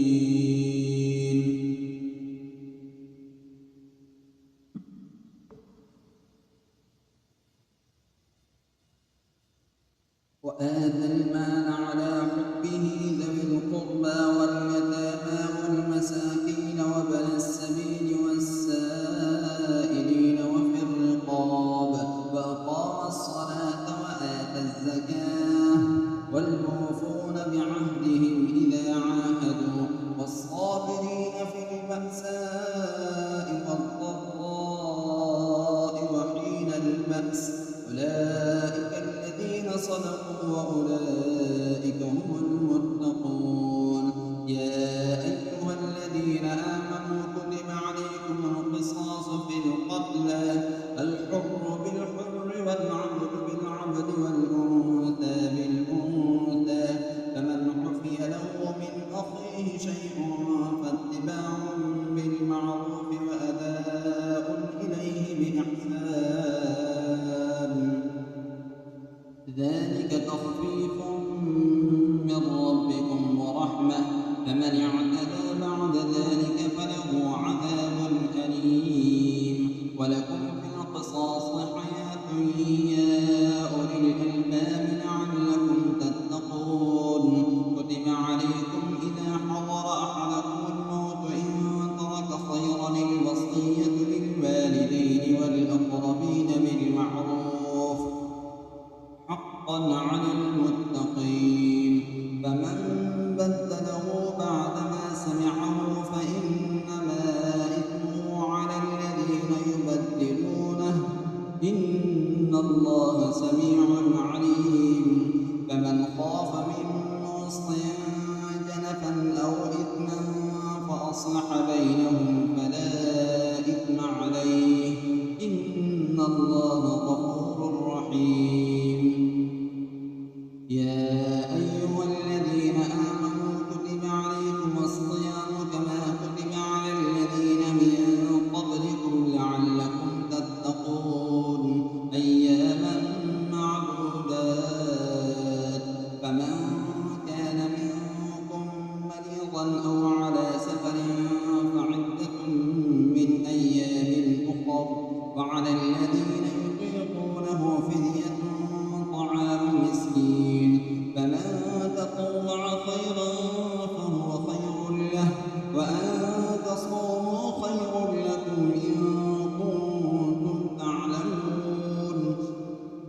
وآتى المال على حبه ذوي القربى واليتامى الذين آمنوا كتب عليكم القصاص في القتلى الحر بالحر والعبد بالعبد والأنثى بالأنثى فمن عفي له من أخيه شيء فاتباع بالمعروف وأداء إليه بإحسان ذلك تخفيف من ربكم ورحمة فمن اعتدى بعد ذلك فله عذاب أليم ولكم في القصاص حياة يا أولي الألباب لعلكم تتقون كتب عليكم إذا حضر أحدكم الموت إن ترك خيرا الوصية للوالدين والأقربين بالمعروف حقا على المتقين فمن بدله بعدما سمعه فإنما إثمه على الذين يبدلونه إن الله سميع عليم فمن خاف من موص جنفا أو إثما فأصلح بينهم فلا إثم عليه إن الله غفور رحيم يا أيها الذين آمنوا كتب عليكم الصيام كما كتب على الذين من قبلكم لعلكم تتقون أياما معدودات فمن كان منكم مريضا أو على سفر فعدة من أيام أخر وعلى الذين يطيقونه فدية طعام مسكين فمن تطوع خيرا فهو خير له وأن تصوموا خير لكم إن كنتم تعلمون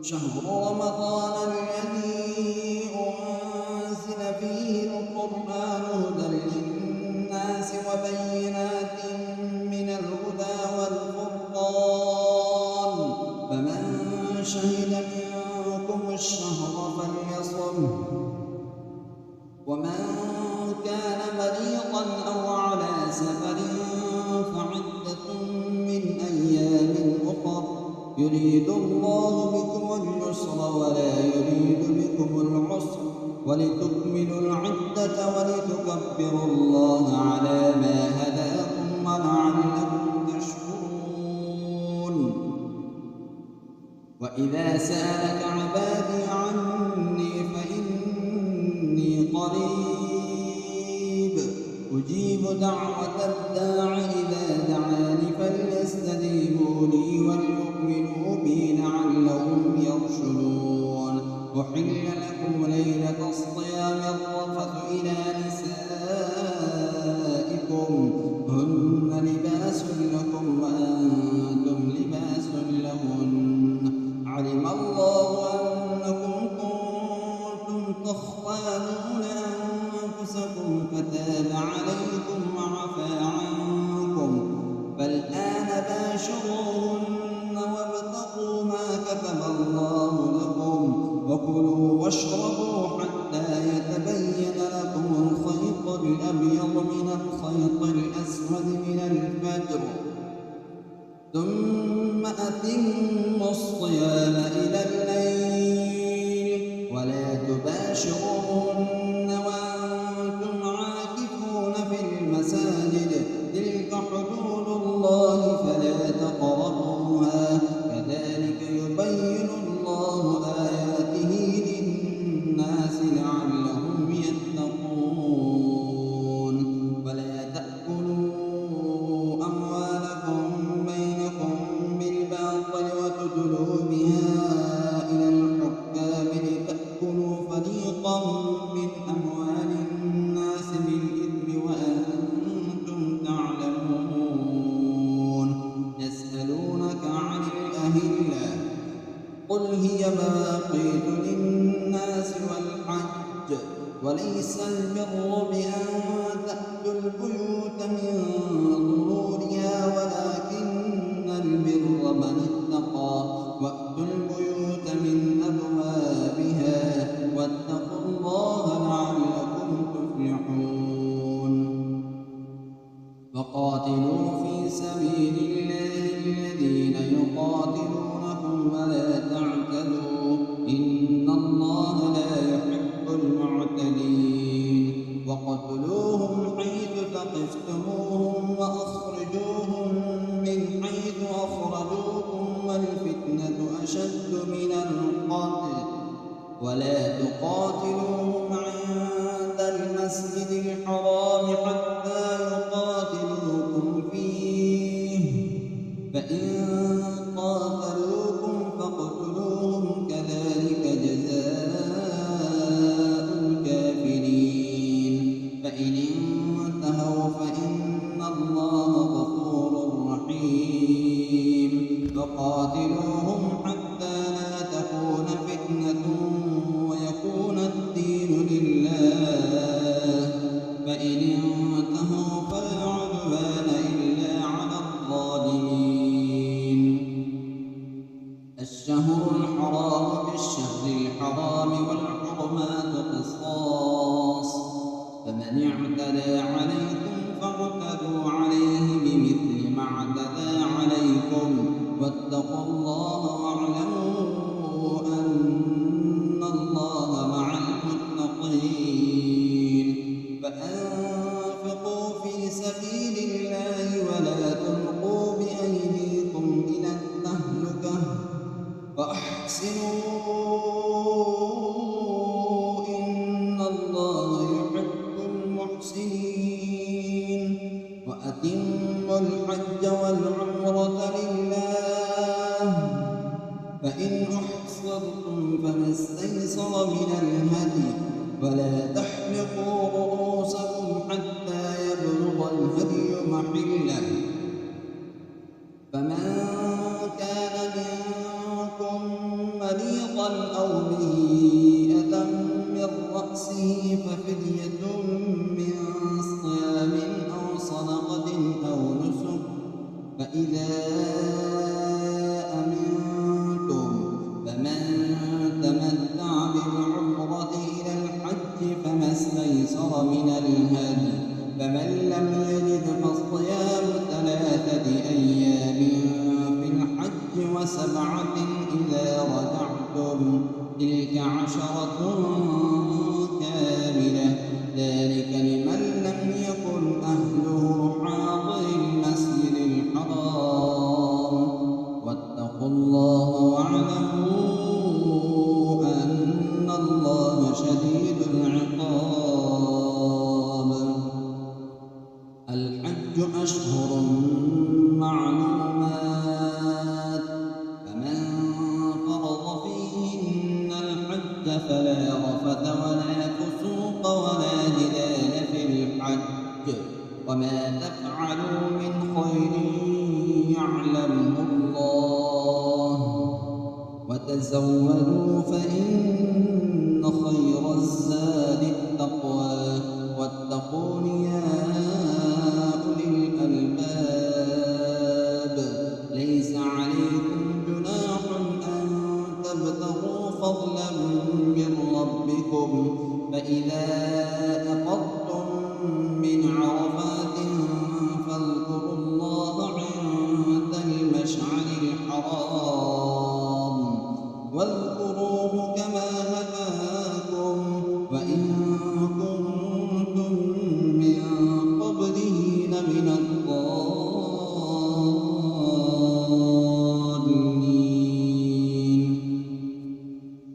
شهر رمضان الذي أنزل فيه القرآن هدى للناس وبينات من الهدى والفرقان فمن شهد منكم الشهر فليصم ومن كان مريضا أو على سفر فعدة من أيام أخر يريد الله بكم اليسر ولا يريد بكم العسر ولتكملوا العدة ولتكبروا الله على ما هداكم ولعلكم تشكرون وإذا سألك عبادي عني فإني قريب أجيب دعوة الداع إذا دعاني فليستجيبوا لي وليؤمنوا بي لعلهم يرشدون أحل لكم ليلة الصيام الرفث إلى نسائكم هن لباس لكم وأنتم لباس لهن علم الله أنكم كنتم تختانون أنفسكم فتاب عليكم وعفى عنكم فالآن باشروهن وابتغوا ما كتب الله لكم وكلوا واشربوا حتى يتبين لكم الخيط الأبيض من الخيط الأسود من الفجر ثم أتموا الصيام إلى الليل ولا تباشروهن وأنتم عاكفون في المساجد تلك حدود الله فلا تقربوها كذلك يبين الله آياته للناس لعلهم يتقون ولا تأكلوا أموالكم بينكم بالباطل وتدلوا بها إلى الحكام لتأكلوا فريقا من أموال الناس بالإثم وأنتم تعلمون يسألونك عن الأهلة قل هي مواقيت للناس والحج وليس البر بأن تأتوا البيوت من ظهورها ولكن البر من اتقى وأتوا البيوت من أبوابها واتقوا الله لعلكم تفلحون وقاتلوا في سبيل الله الذين يقاتلونكم ولا تعتدوا إن الله لا يحب المعتدين وقتلوهم حيث ثقفتموهم وأخرجوهم من حيث أخرجوكم والفتنة أشد من القتل ولا تقاتلوهم عند المسجد الحرام حتى يقاتلوكم فيه فإن قاتلوكم فاقتلوهم كذلك جزاء الكافرين فإن انتهوا فإن الله غفور رحيم وقاتلوهم حتى لا تكون فتنة ويكون الدين لله فإن انتهوا فلا عدوان إلا على الظالمين الشهر الحرام بالشهر الحرام والحرمات قصاص فمن اعتدى عليكم فاعتدوا عليه بمثل ما اعتدى عليكم واتقوا الله واعلموا أن الله مع المتقين فأنفقوا في سبيل الله ولا تلقوا بأيديكم إلى التهلكة وأحسنوا إن الله يحب المحسنين وأتموا الحج والعمرة لله فإن أحصرتم فما استيسر من الهدي ولا تحلقوا رؤوسكم حتى يبلغ الهدي محله فمن كان منكم مريضا أو به أذى من رأسه ففدية من صيام أو صدقة أو نسك فإذا أمنتم فمن تمتع بالعمرة إلى الحج فما استيسر من الهدي فمن لم يجد فصيام 3 أيام في الحج وسبعة إذا رجعتم تلك 10 كاملة ذلك لمن لم يكن أهله حاضر المسجد الحرام واتقوا الله واعلموا أن الله شديد العقاب الحج أشهر معلومات فمن فرض فيهن الحج فلا رفث ولا فسوق ولا جدال في الحج وما تفعلوا من خير يعلمه الله وتزودوا فإن خير الزاد التقوى واتقون يا أولي الألباب ليس عليكم جناح أن تبتغوا فضلا من ربكم فإذا أفضتم من عرفات فاذكروا الله عند المشعر الحرام واذكروه كما هداكم وإن كنتم من قبله لمن الضالين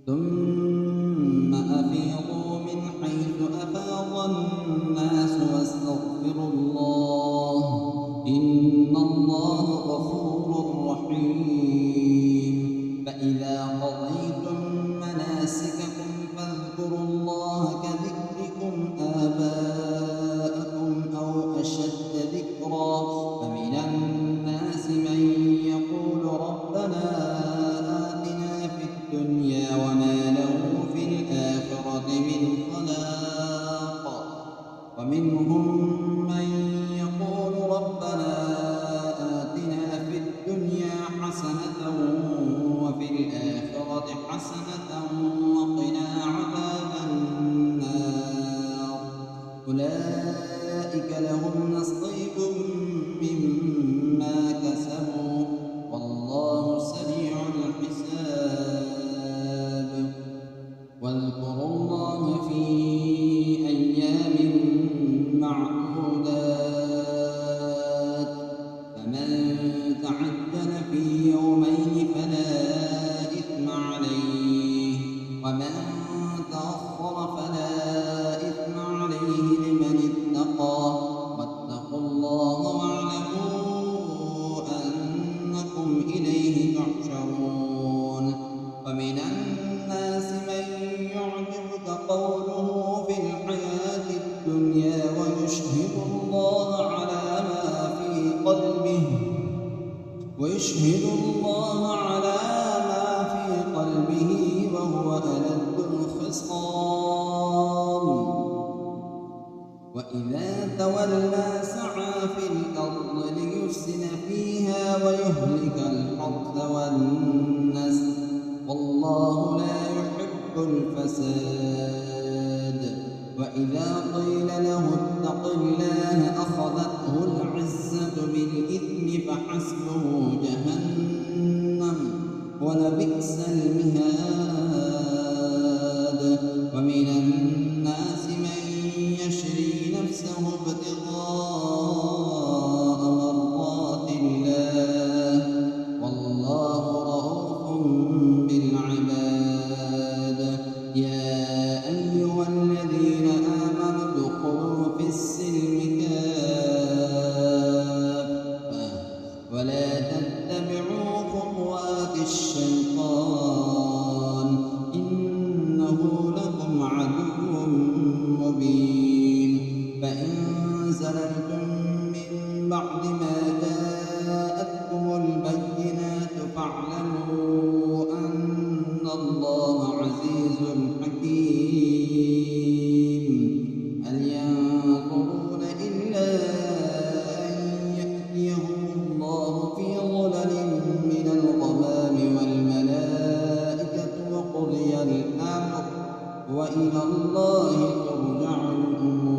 ثم أفيضوا من حيث أفاض الناس واستغفروا الله إن الله غفور رحيم فإذا قضيتم مناسككم فاذكروا الله كذكركم آباءكم أو أشد ذكرا فمن الناس من يقول ربنا آتنا في الدنيا وما له في الآخرة من خلاق ومنهم من يقول ربنا آتنا في الدنيا حسنة وفي الآخرة حسنة وقنا عذاب النار أولئك لهم نصيب ويشهد الله على ما في قلبه وهو ألد الخصام وإذا تولى سعى في الأرض ليفسد فيها ويهلك الحرث والنسل والله لا يحب الفساد وإذا قيل له اتق الله أخذته العزة بالإثم فحسبه جهنم ولبئس المهاد ومن الناس من يشري نفسه ابتغاء مرضات الله والله رؤوف بالعباد يا أيها الذين آمنوا ادخلوا في السلم كافة ولا تتبعوا خطوات الشيطان إنه لكم عدو مبين فإن زللتم من بعد ما جاءتكم البينات فاعلموا أن الله عزيز حكيم هل ينظرون إلا أن يأتيهم الله في ظلل من الغمام والملائكة وقضي الأمر وإلى الله ترجع الأمور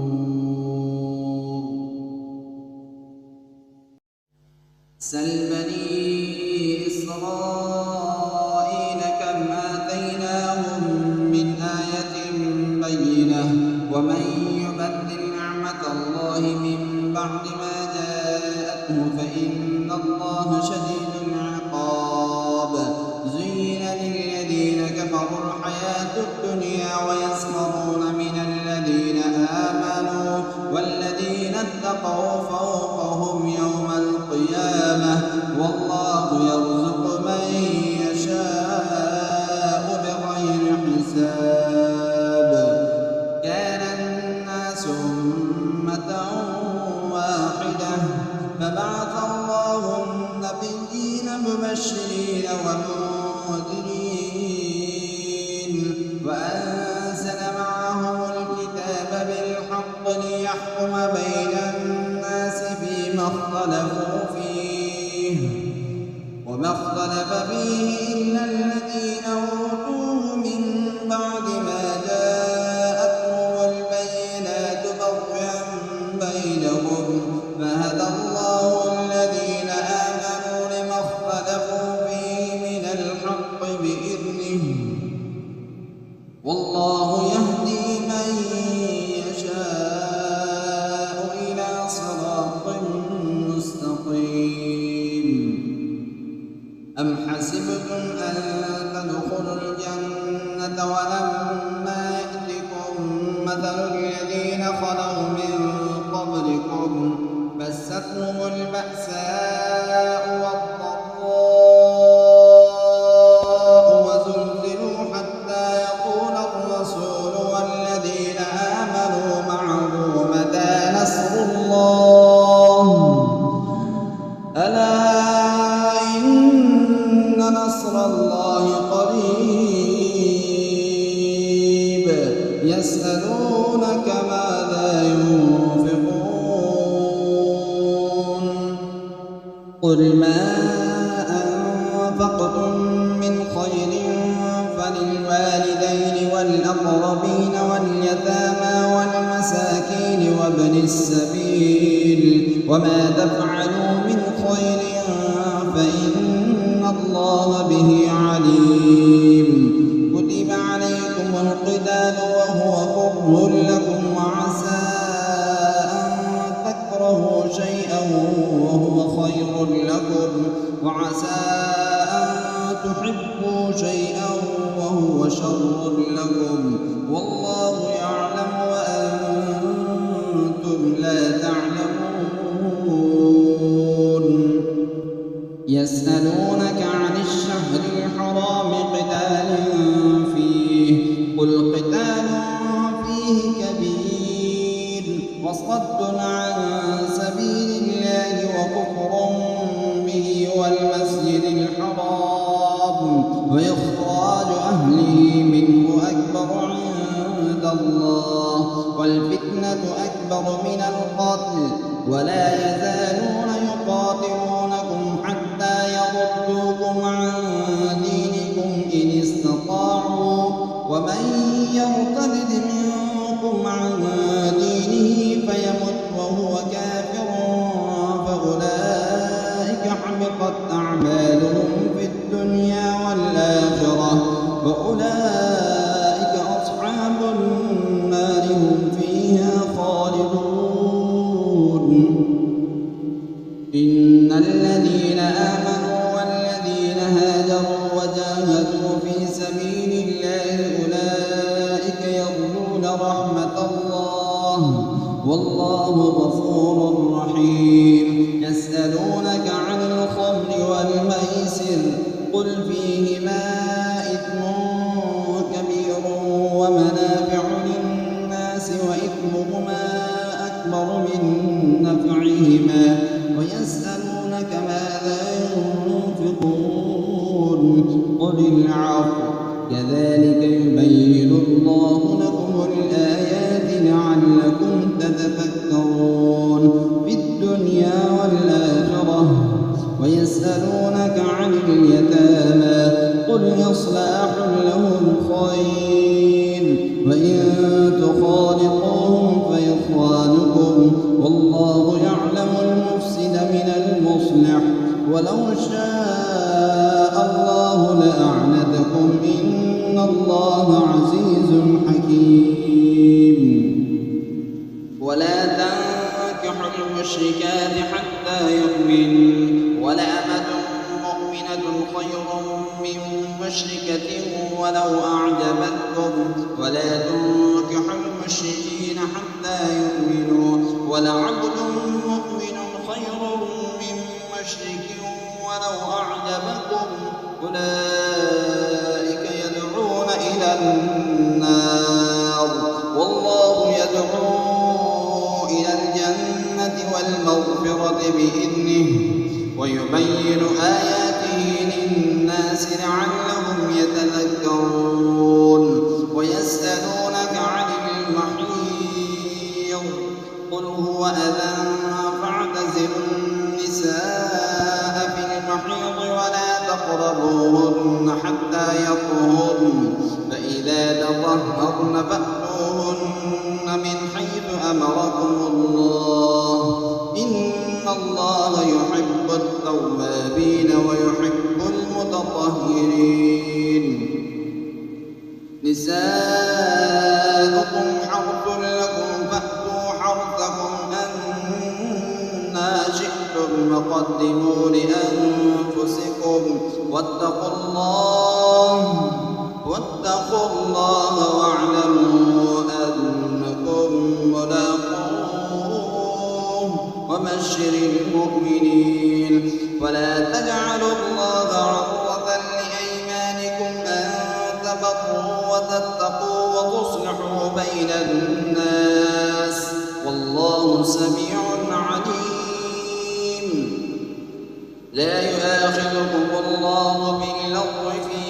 سل بني إسرائيل كم آتيناهم من آية بينة ومن يبدل نعمة الله من بعد ما جاءته فإن الله شديد العقاب زين للذين كفروا الحياة الدنيا ويسخرون من الذين آمنوا والذين اتقوا فوقهم يوم القيامة والله يرزق من يشاء بغير حساب كان الناس أمة واحدة فبعث الله النبيين مبشرين ومنذرين وأنزل معهم الكتاب بالحق ليحكم بين الناس فيما اختلفوا فيه وما اختلف فيه إلا الذين أوتوه من بعد ما جاءتهم البينات بغيا بينهم فهدى الله الذين آمنوا لما اختلفوا فيه من الحق بإذنه والله يهدي من يشاء إلى صراط مستقيم أم حسبتم أن تدخلوا الجنة ولما يأتكم مثل الذين خلوا من قبلكم مستهم البأساء والضراء وزلزلوا حتى يقول الرسول والذين آمنوا معه متى نصر الله ألا إن نصر الله قريب يسألونك ماذا ينفقون قل ما أنفقتم من خير فللوالدين والأقربين واليتامى والمساكين وابن السبيل وما تفعلوا من خير فإن الله به عليم كتب عليكم القتال وهو كره لكم وعسى أن تكرهوا شيئا وهو خير لكم وعسى أن تحبوا شيئا وهو شر لكم والله يعلم وأنتم لا تعلمون يسألونك عن الشهر الحرام قتال فيه قل قتال فيه كبير وصد عن سبيل الله وكفر به والمسجد إن الذين آمنوا والذين هاجروا وجاهدوا في سبيل الله أولئك يرجون رحمة الله والله غفور رحيم. يسألونك عن الخمر والميسر قل فيهما إثم كبير ومنافع للناس وإثمهما أكبر من نفعهما ويسألونك ماذا ينفقون قل العفو كذلك يبين الله لكم الآيات لعلكم تتفكرون في الدنيا والآخرة. ويسألونك عن اليتامى قل إصلاح لهم خير وإن تخالطوهم فإخوانكم والله يعلم المفسد من المصلح ولو شاء الله لأعنتكم إن الله عزيز حكيم. ولا تنكحوا المشركات حتى يؤمنوا ولأمة مؤمنة خير من مشركة ولو أعجبتكم ولا تنكحوا المشركين حتى يؤمنوا ولعبد مؤمن خير من مشرك ولو أعجبكم أولئك يدعون إلى النار والله يدعو إلى الجنة والمغفرة بإذنه ويبين آياته للناس لعلهم يتذكرون. ويسألونك عن المحيض قل هو أذى فاعتزلوا النساء في المحيض ولا تقربوهن حتى يطهرن فإذا تطهرن فأتوهن من حيث أمركم الله إن الله يحب التوابين ويحب المتطهرين. نساؤكم حرث لكم فأتوا حرثكم أنى شئتم وقدموا لأنفسكم واتقوا الله واعلموا أنكم ملاقوه وبشر المؤمنين. ولا تجعلوا الله عرضة لأيمانكم أن تبروا وتتقوا وتصلحوا بين الناس والله سميع عليم. لا يؤاخذكم الله باللغو في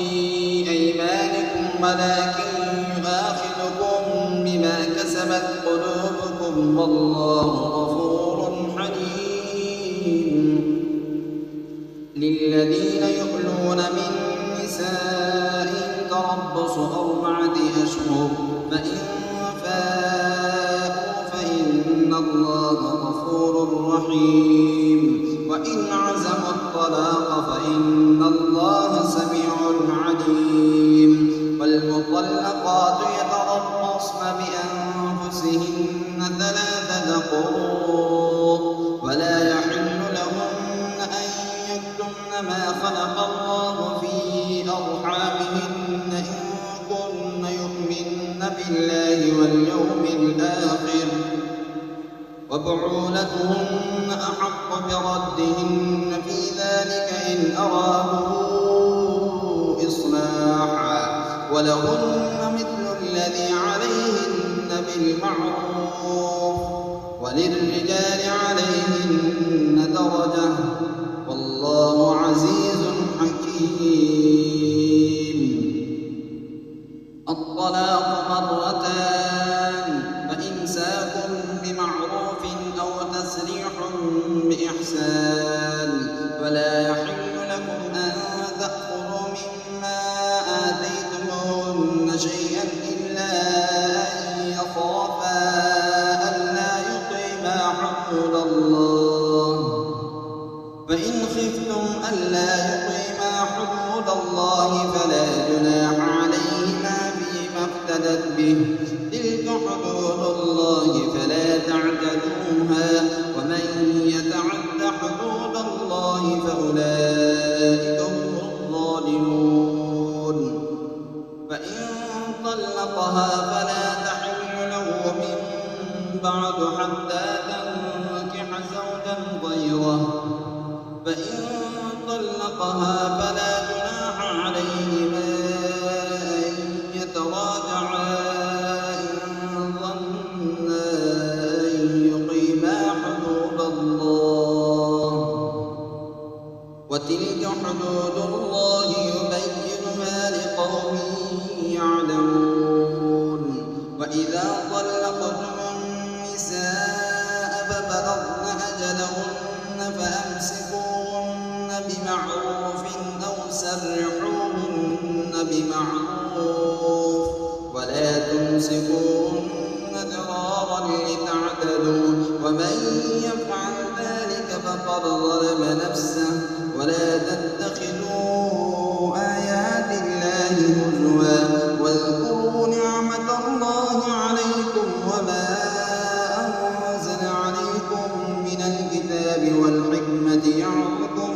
أيمانكم ولكن يؤاخذكم بما كسبت قلوبكم والله غفور حليم. للذين يؤلون من نسائهم تربص 4 أشهر فإن فاءوا فإن الله غفور رحيم. وإن عزموا الطلاق فإن الله سميع عليم. والمطلقات يتربصن بأنفسهن 3 قروء ولا يحل لهن أن يكتمن ما خلق الله في أرحامهن إن كن يؤمن بالله واليوم الآخر وبعولتهن أحق بردهن في ذلك إن أرادوا إصلاحا ولهن مثل الذي عليهن بالمعروف وللرجال عليهن درجة والله عزيز حكيم. الطلاق 2 فإمساك بمعروف أو تسريح بإحسان. ولا يحل لكم أن تأخذوا مما آتيتموهن شيئا إلا أن يخافا ألا يقيما حدود الله فإن خفتم ألا يقيما حدود الله فلا جناح عليهما فيما افتدت به تلك حدود الله فلا تعتدوها ومن يتعد حدود الله فأولئك هم الظالمون. فإن طلقها فلا تحل له من بعد حتى تنكح زوجا غيره. فإن طلقها فلا جناح عليهما أن يتراجعا إن ظنا أن يقيما حدود الله، وتلك حدود الله يبينها لقوم يعلمون. وإذا طلقتم النساء فبلغن أجلهن فأمسكوهن بمعروف أو سرحوهن بمعروف، ولا تمسكوهن ضرارا لتعتدوا، ومن يفعل ذلك فقد ظلم نفسه. ولا تتخذوا آيات الله هزوا واذكروا نعمة الله عليكم وما أنزل عليكم من الكتاب والحكمة يعظكم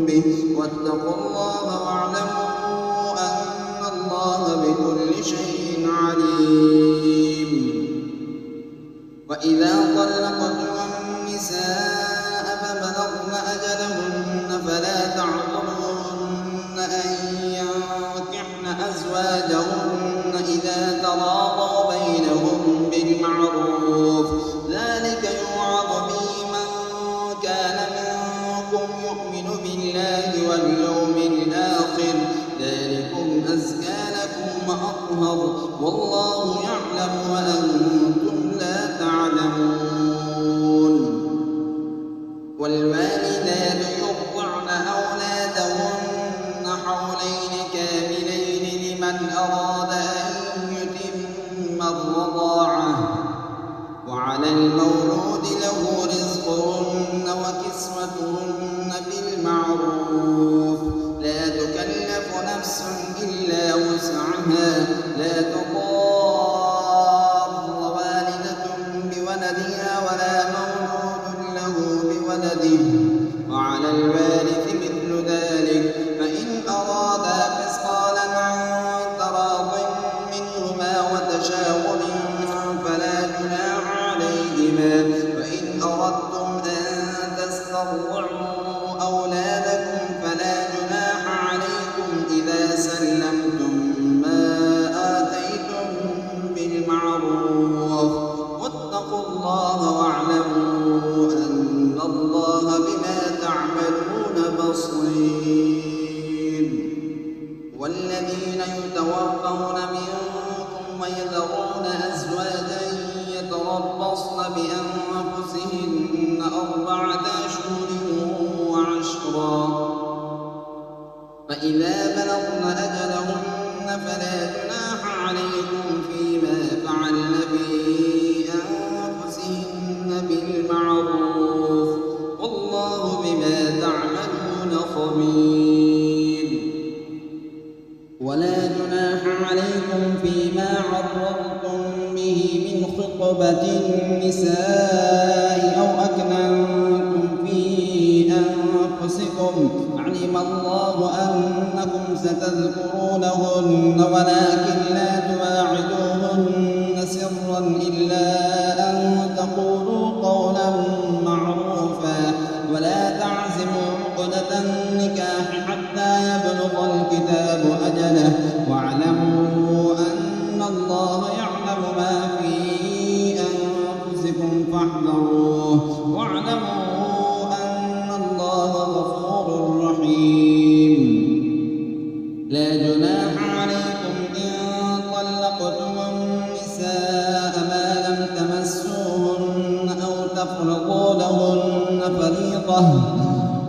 به، واتقوا الله واعلموا أن الله بكل شيء عليم. وإذا طلقتم النساء فبلغن أجلهن فلا تعضلوهن أن ينكحن أزواجهن إذا تراضوا بينهم بالمعروف، ذلك يوعظ به من كان منكم يؤمن بالله واليوم الآخر، ذلكم أزكى لكم وأطهر، والله يعلم وأنتم لا تعلمون. والوالدات يرضعن أولادهن حولين كاملين لمن أراد أن يتم الرضاعة، وعلى المولود له رزقهن وكسوتهن بالمعروف، لا تكلف نفس إلا وسعها، لا تضار والدة بولدها ولا مولود له بولده، وعلى الوارث مثل ذلك، فإن أرادا فصالا عن تراض منهما وتشاور فلا جناح عليهما. وإن أردتم أن تسترضعوا أولادكم فلا جناح عليكم إذا سلمتم ما آتيتم بالمعروف، واتقوا الله واعلموا أن الله بما تعملون بصير. والذين يتوفون منكم ويذرون أزواجا يتربصن بأنفسهن 4 أشهر وعشرا، فإذا بلغن أجلهن فلا جناح عليكم فيما فعلن في أنفسهن بالمعروف، والله بما تعملون خبير. ولا جناح عليكم فيما عرضتم به من خطبة النساء أو أكننتم في أنفسكم، علم الله أنكم ستذكرونهن ولكن لا تواعدوهن سرا إلا أن تقولوا قولا معروفا، ولا تعزموا عقدة النكاح حتى يبلغ الكتاب أجله، واعلموا أن الله يعلم ما في أنفسكم فاحذروه، واعلموا أن الله غفور رحيم. لا جناح عليكم إن طلقتم النساء ما لم تمسوهن أو تفرضوا لهن فريضة،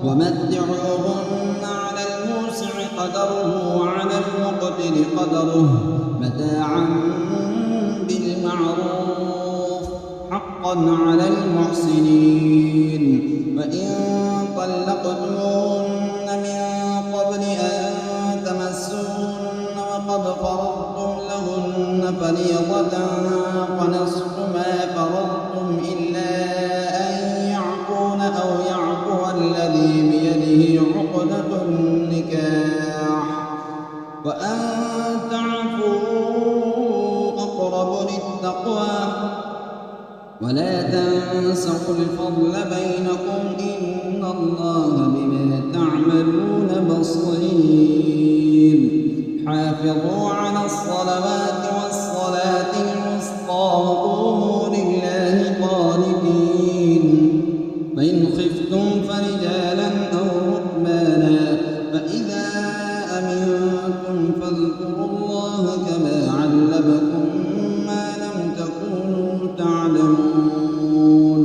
ومتعوهن على الموسع قدره وعلى المقتر قدره متاعا بالمعروف، حقا على المحسنين. وإن طلقتموهن من قبل أن تمسوهن وقد فرضتم لهن فريضة فنصف ما فرضتم إلا أن يعفون أو يعفو عقدة النكاح وأن تعفوا أقرب للتقوى ولا تنسوا الفضل بينكم إن الله بما تعملون بصير حافظوا على الصلوات والصلاة الوسطى وقوموا لله قانتين فإن خفتم فرجالا أو ركبانا فإذا أمنتم فاذكروا الله كما علمكم ما لم تكونوا تعلمون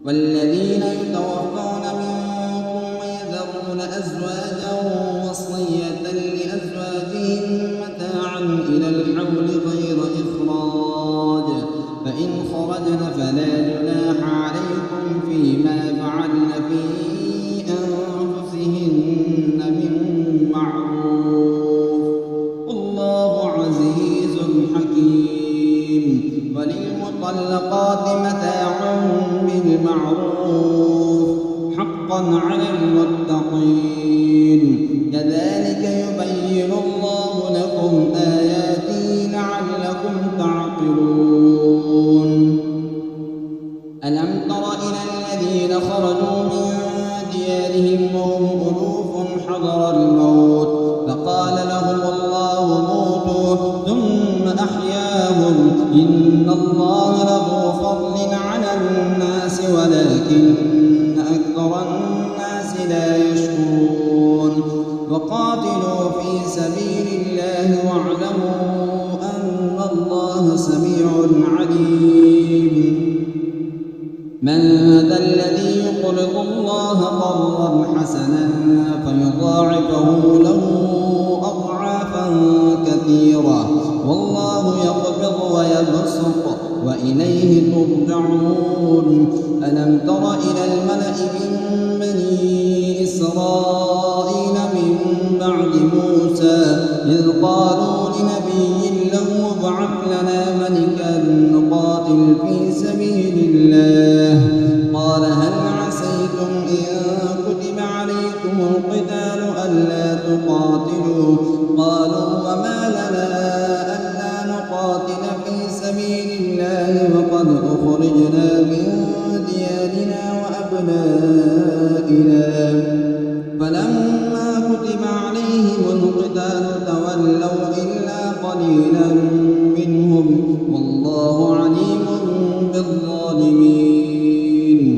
والذين يتوفون منكم ويذرون أزواجا وصية لأزواجهم متاعا إلى الحول غير إخراج فإن خرجن فلا جناح عليكم فيما فعلن في أنفسهن من معروف والله عزيز حكيم وللمطلقات متاع بالمعروف حقا على المتقين كذلك يبين الله لكم آياته لعلكم تعقلون ألم تر إلى الذين خرجوا من ديارهم وهم ألوف حضر الموت فقال لهم الله موتوا ثم أحياهم إن الله له فضل على الناس ولكن أكثر الناس لا يشكرون وقاتلوا في سبيل الله واعلموا أن الله سميع عليم من ذا الذي يقرض الله قرضا حسنا فيضاعفه له أضعافا كثيرة والله يقبض ويبسط وإليه ترجعون ألم تر إلى الملأ من بني إسرائيل من بعد موسى إذ قالوا لنبي له ابعث لنا ملكا نقاتل في سبيل الله قال هل عسيتم إن كتب عليكم القتال ألا تقاتلوا قالوا وما لنا ألا نقاتل في سبيل الله وقد أخرجنا من ديارنا وأبنائنا فلما كتب عليهم القتال تولوا إلا قليلا منهم والله عليم بالظالمين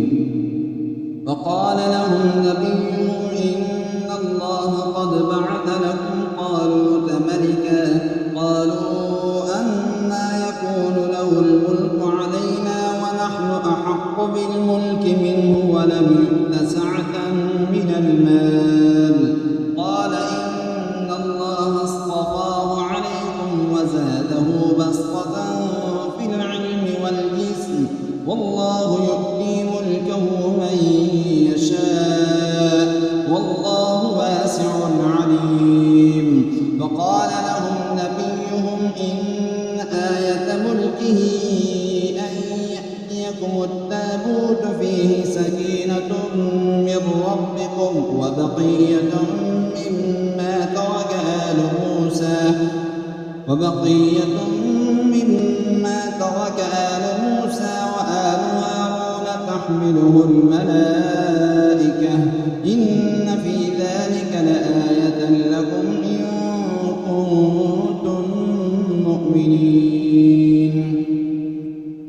وقال لهم نبيهم إن الله قد بعث لكم طالوت ملكا قالوا أنى يكون له الملك علينا ونحن أحق بالملك منه ولم يؤت سعة من المال قال إن الله اصطفاه عليكم وزاده بسطة في العلم والجسم والله يؤتي ملكه من يشاء والله واسع عليم وقال لهم نبيهم إن آية ملكه أن يأتيكم التابوت فيه سكينة من ربكم وبقية مما ترك آل موسى وآل هارون تحمله الملائكة إن في ذلك لآية لكم إن كنتم مؤمنين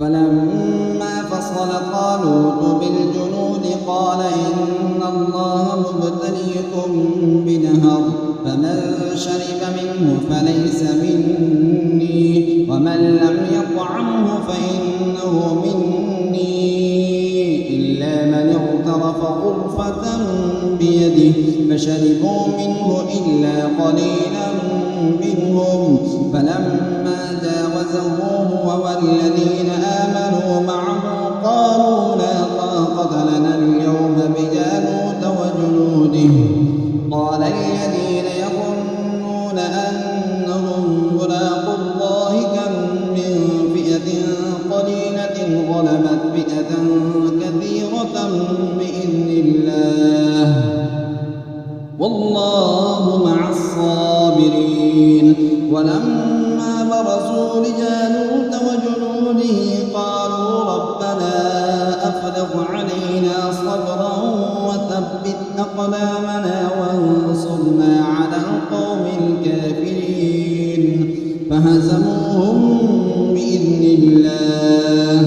فلما فصل طالوت بالجنود قال إن الله مبتليكم بنهر فمن شرب منه فليس مني ومن لم يطعمه فإنه مني إلا من اغترف غرفة بيده فشربوا منه إلا قليلا منهم فلما جاوزه هو والذين آمنوا معه قالوا لا طاقة لنا اليوم بجالوت وجنوده قال الذين يظنون أنهم ملاقو الله كم من فئة قليلة غلبت فئة كثيرة بإذن الله والله مع الصابرين. ولما برزوا لجالوت وجنوده قالوا ربنا أفرغ علينا صبرا وثبت أقدامنا وانصرنا على القوم الكافرين. فهزموهم بإذن الله.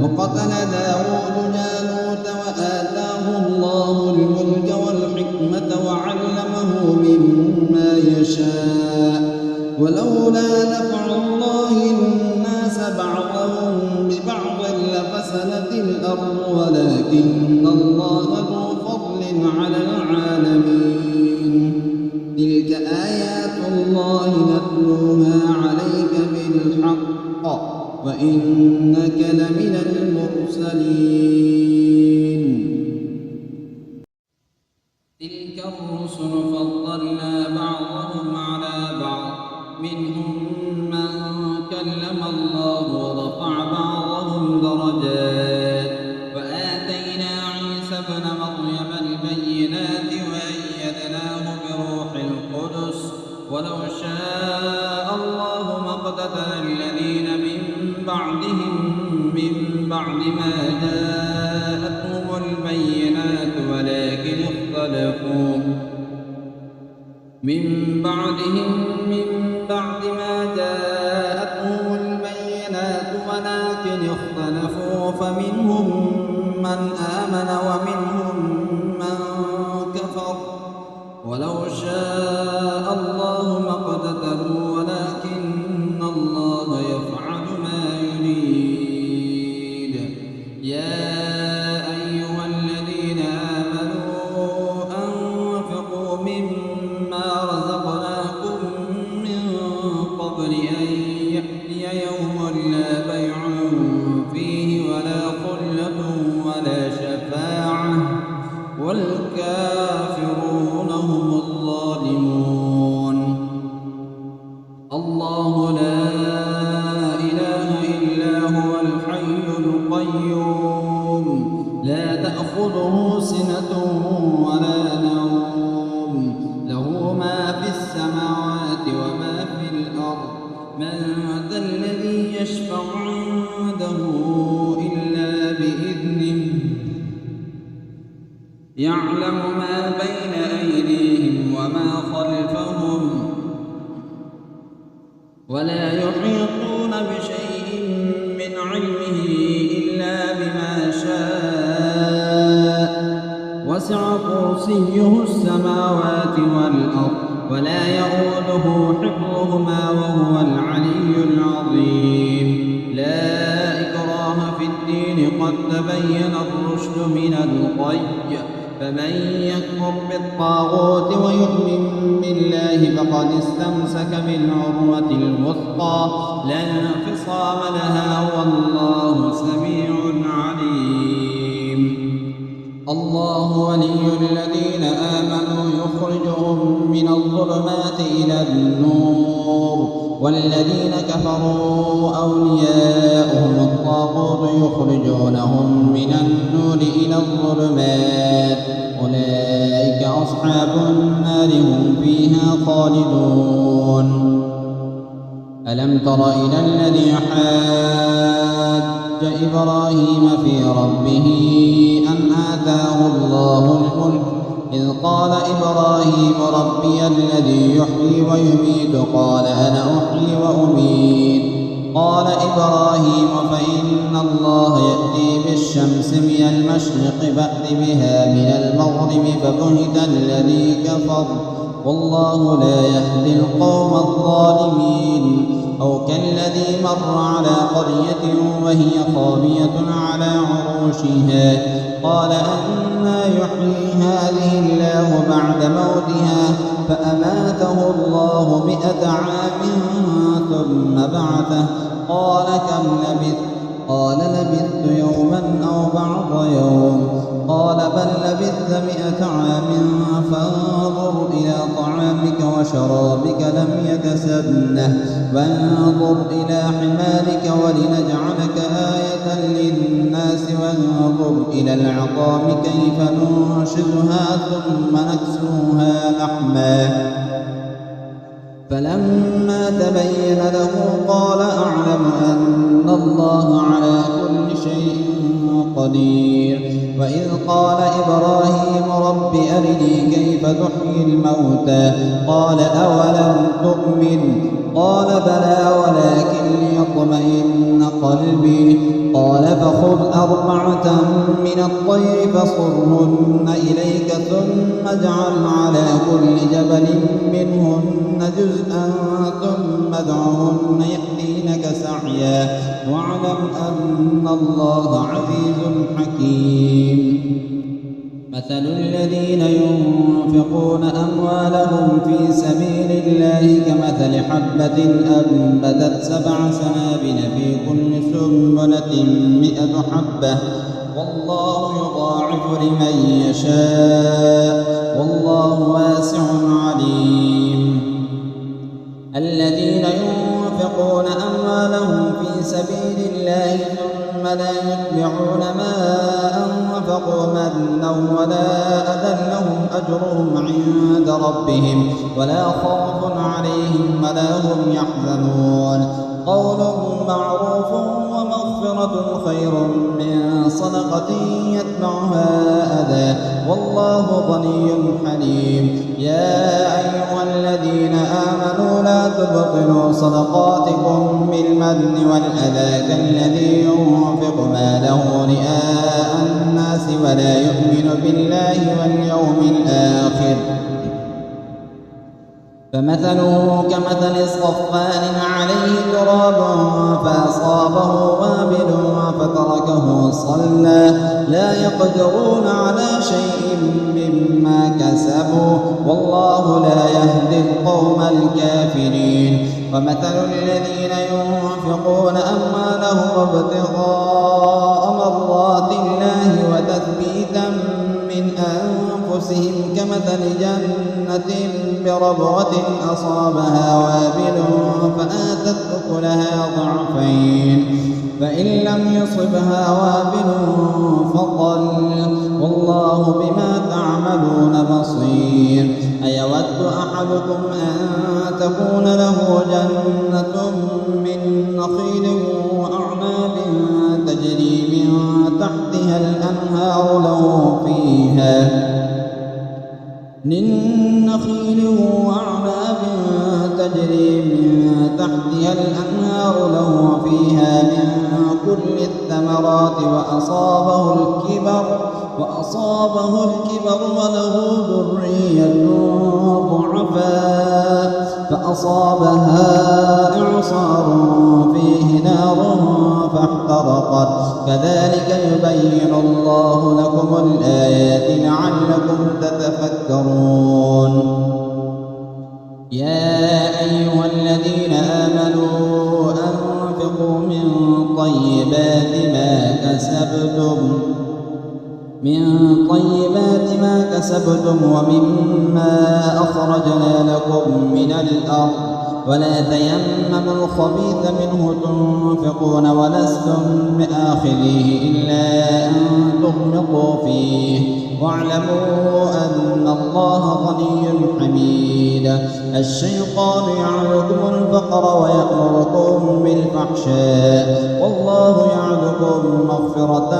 وقتل داود جالوت وآتاه الله الملك والحكمة وعلمه مما يشاء. ولولا دفع الله الناس بعضهم ببعض لفسدت الأرض ولكن الله ذو فضل على العالمين. تلك آيات الله نتلوها عليك بالحق وإنك لمن المرسلين. تلك الرسل فضلنا بعضهم على بعض منهم من كلم الله ورفع بعضهم درجات وآتينا عيسى ابن مريم البينات وأيدناه بروح القدس ولو شاء الله ما اقتتل الذين من بعدهم من بعد ما جاءتهم البينات ولكن اختلفوا فمنهم من آمن ومنهم من كفر ولو شاء الله ما اقتتلوا ولكن الله يفعل ما يريد. يا أيها الذين آمنوا أنفقوا مما رزقناكم من قبل أن يأتي يوم لا بيع فيه ولا خلة ولا شفاعة والكافرون هم الظالمون. الله لا إله إلا هو الحي القيوم لا تأخذه سنة ولا نوم له ما في السماوات وما في الأرض. من ذا الذي يشفع عنده إلا بإذنه يعلم ما بين أيديهم وما خلفهم ولا يحيطون بشيء من علمه إلا بما شاء. وسع كرسيه السماوات والأرض ولا يؤوده حفظهما وهو العلي العظيم. لا إكراه في الدين قد تبين الرشد من الغي. فمن يكفر بالطاغوت ويؤمن بالله فقد استمسك بالعروة الوثقى لا انفصام لها والله سميع عليم. الله ولي الذين آمنوا يخرجهم من الظلمات إلى النور والذين كفروا أولياؤهم الطاغوت يخرجونهم من النور إلى الظلمات أولئك أصحاب النار هم فيها خالدون. ألم تر إلى الذي حاج إبراهيم في ربه أن آتاه الله الملك إذ قال إبراهيم ربي الذي يحيي ويميت قال أنا أحيي وأميت. قال إبراهيم فإن الله يأتي بالشمس من المشرق فأت بها من المغرب فبهت الذي كفر والله لا يهدي القوم الظالمين. أو كالذي مر على قرية وهي خاوية على عروشها قال أنى يحيي هذه الله بعد موتها فأماته الله 100 عام ثم بعثه قال كم لبثت؟ قال لبثت يوما أو بعض يوم. قال بل لبثت 100 عام فانظر إلى طعامك وشرابك لم يتسنه وانظر إلى حمارك ولنجعلك آية للناس وانظر إلى العظام كيف ننشزها ثم نكسوها لحما فلما تبين له قال أعلم أن الله على كل شيء قدير. وإذ قال إبراهيم رب أرني كيف تحيي الموتى قال أولم تؤمن قال بلى ولكن ليطمئن قلبي قال فخذ 4 من الطير فصرهن إليك ثم اجعل على كل جبل منهن جزءا ثم ادعهن يأتينك سعيا واعلم أن الله عزيز حكيم. مثل الذين ينفقون أموالهم في سبيل الله كمثل حبة أنبتت 7 سنابل في كل سنبلة 100 حبة والله يضاعف لمن يشاء والله واسع عليم. الذين ينفقون أموالهم في سبيل الله ثم لا يتبعون ما أنفقوا منا ولا أذى لهم أجرهم عند ربهم ولا خوف عليهم ولا هم يحزنون. قول معروف ومغفرة خير من صدقة يتبعها أذى والله غني حليم. يا أيها الذين آمنوا لا تبطلوا صدقاتكم بالمن والأذى كالذي ينفق ماله رئاء الناس ولا يؤمن بالله واليوم الآخر فمثله كمثل صفان عليه تراب فأصابه وابل فتركه صلى لا يقدرون على شيء مما كسبوا والله لا يهدي القوم الكافرين. ومثل الذين ينفقون أموالهم ابتغاء مرضات الله وتثبيتا من أنفسهم كمثل جنة بربوة أصابها وابل فآتت أكلها ضعفين فإن لم يصبها وابل فطل والله بما تعملون بصير. أيود أحدكم أن تكون له جنة من نخيل وأعناب تجري من تحتها الأنهار له فيها من نخيل وأعناب تجري من تحتها الأنهار له فيها من كل الثمرات وأصابه الكبر وله ذرية ضعفاء فأصابها إعصار فيه نار فاحترقت كذلك يبين الله لكم الآيات لعلكم تتفكرون. يا أيها الذين آمنوا أنفقوا من طيبات ما كسبتم ومما أخرجنا لكم من الأرض ولا تيمموا الخبيث منه تنفقون ولستم بآخذيه إلا أن تغمضوا فيه واعلموا أن الله غني حميد. الشيطان يعدكم الفقر ويأمركم بالفحشاء والله يعدكم مغفرة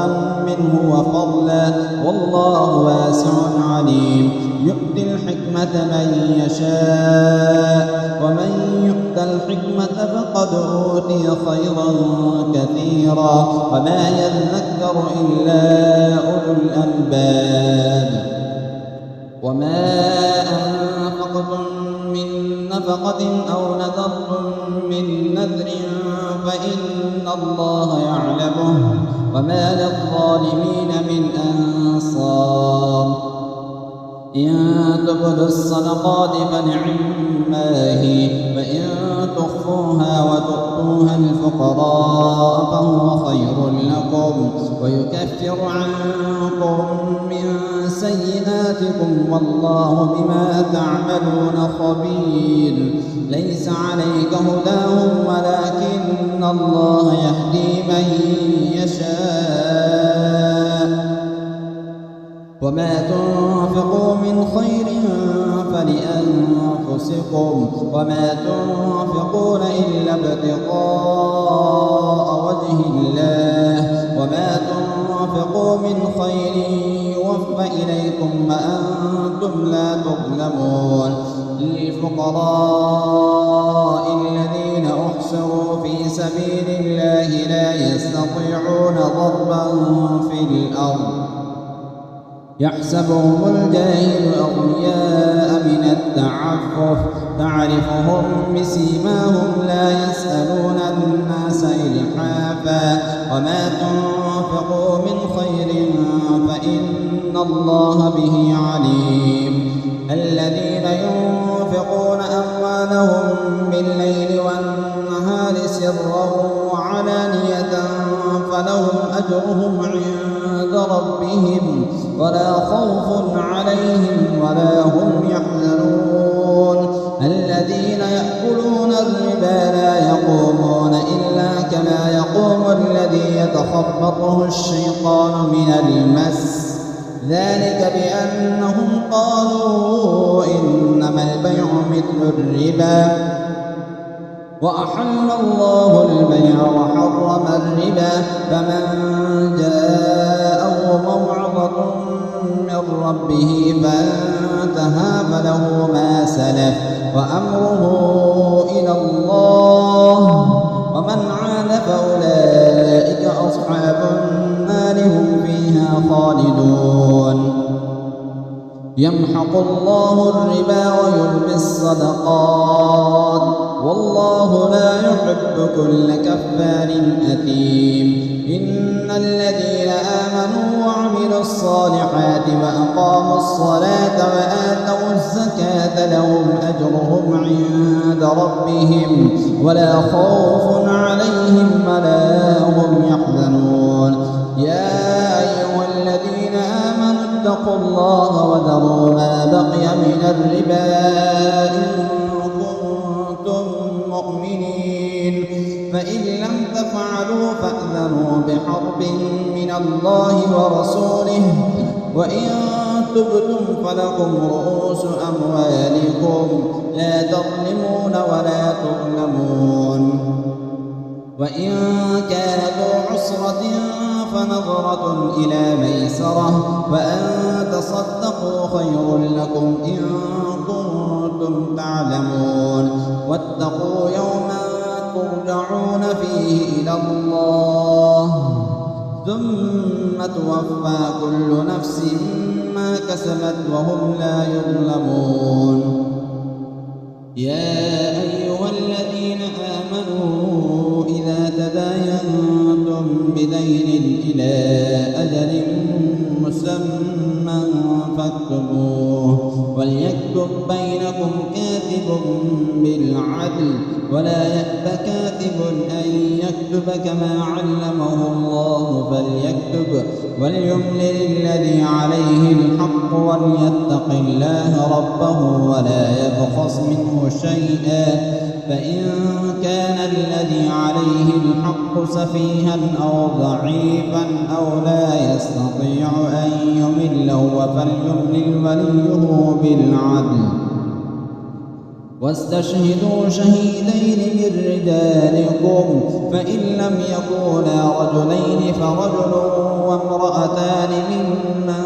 منه وفضلا والله واسع عليم. يؤتي الحكمة من يشاء ومن يؤت الحكمة فقد أوتي خيرا كثيرا وما يذكر إلا أولو الألباب. وما أنفقتم من نفقة أو نذرتم من نذر فإن الله يعلمه وما للظالمين من أنصار. إن تبدوا الصدقات فنعما هي وإن تخفوها وتؤتوها الفقراء فهو خير لكم ويكفر عنكم من سيئاتكم والله بما تعملون خبير. ليس عليك هداهم ولكن الله يهدي من يشاء وما تنفقوا من خير فلأنفسكم وما تنفقون إلا ابتغاء وجه الله وما تنفقوا من خير يوفى إليكم وأنتم لا تظلمون. للفقراء الذين أحصروا في سبيل الله لا يستطيعون ضربا في الأرض يحسبهم الجاهل أغنياء من التعفف تعرفهم بسيماهم لا يسألون الناس إلحافا وما تنفقوا من خير فإن الله به عليم. الذين ينفقون أموالهم بالليل والنهار سرا وعلانية فلهم أجرهم عند ربهم ولا خوف عليهم ولا هم يحزنون. الذين يأكلون الربا لا يقومون إلا كما يقوم الذي يتخبطه الشيطان من المس ذلك بأنهم قالوا إنما البيع مثل الربا وأحل الله البيع وحرم الربا فمن جاءه موعظة من ربه فانتهى فله ما سلف وأمره إلى الله ومن عاد فأولئك أصحاب النار هم فيها خالدون. يمحق الله الربا ويربي الصدقات والله لا يحب كل كفار أثيم. إن الذين آمنوا وعملوا الصالحات وأقاموا الصلاة وآتوا الزكاة لهم أجرهم عند ربهم ولا خوف عليهم ولا هم يحزنون. يا أيها الذين آمنوا اتقوا الله وذروا ما بقي من الربا إن كنتم مؤمنين فإن لم تفعلوا فأذنوا بحرب من الله ورسوله وإن تبتم فلكم رؤوس أموالكم لا تظلمون ولا تظلمون. وإن كان ذو عسرة فنظرة إلى ميسرة وأن تصدقوا خير لكم إن كنتم تعلمون. واتقوا يوما ترجعون فيه إلى الله ثم توفى كل نفس ما كسبت وهم لا يظلمون. يا أيها الذين آمنوا إذا تداينتم بدين إلى أجل مسمى فاكتبوه وليكتب بينكم كاتب بالعدل ولا يأب كاتب أن يكتب كما علمه الله فليكتب وليملل الذي عليه الحق وليتق الله ربه ولا يبخس منه شيئا فإن كان الذي عليه الحق سفيها أو ضعيفا أو لا يستطيع أن يمل فليملل وليه بالعدل. واستشهدوا شهيدين من رجالكم فإن لم يكونا رجلين فرجل وامرأتان ممن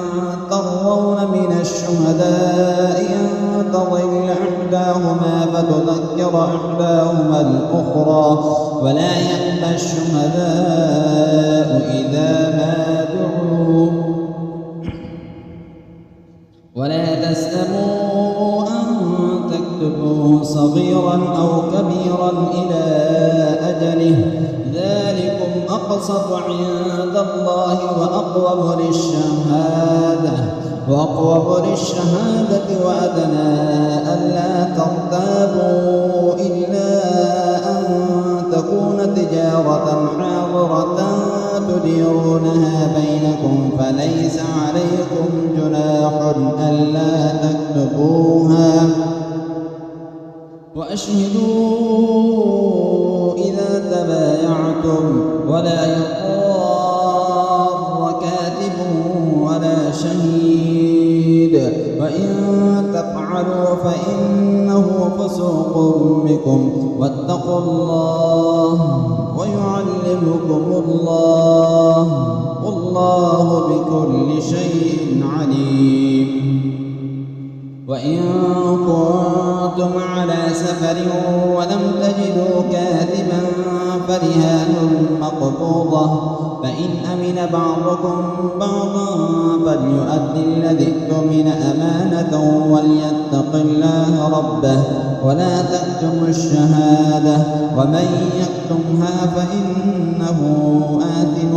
ترضون من الشهداء أن تضل إحداهما فتذكر إحداهما الأخرى ولا يأبى الشهداء إذا ما دعوا ولا تسأموا أن تكتبوه صغيرا أو كبيرا إلى أجله ذلكم أقسط عند الله وأقوم للشهادة وأدنى ألا ترتابوا إلا تجارة حاضرة تديرونها بينكم فليس عليكم جناح ألا تكتبوها وأشهدوا إذا تبايعتم ولا يضار كاتب ولا شهيد وإن تفعلوا فإنه فسوق بكم واتقوا الله ويعلمكم الله والله بكل شيء عليم. وإن كنتم على سفر ولم تجدوا كاتبا فرهان مقبوضة فإن أمن بعضكم بعضا فليؤدي الذي اؤتمن أمانته وليتق الله ربه ولا تكتموا الشهادة ومن يكتمها فإنه آثم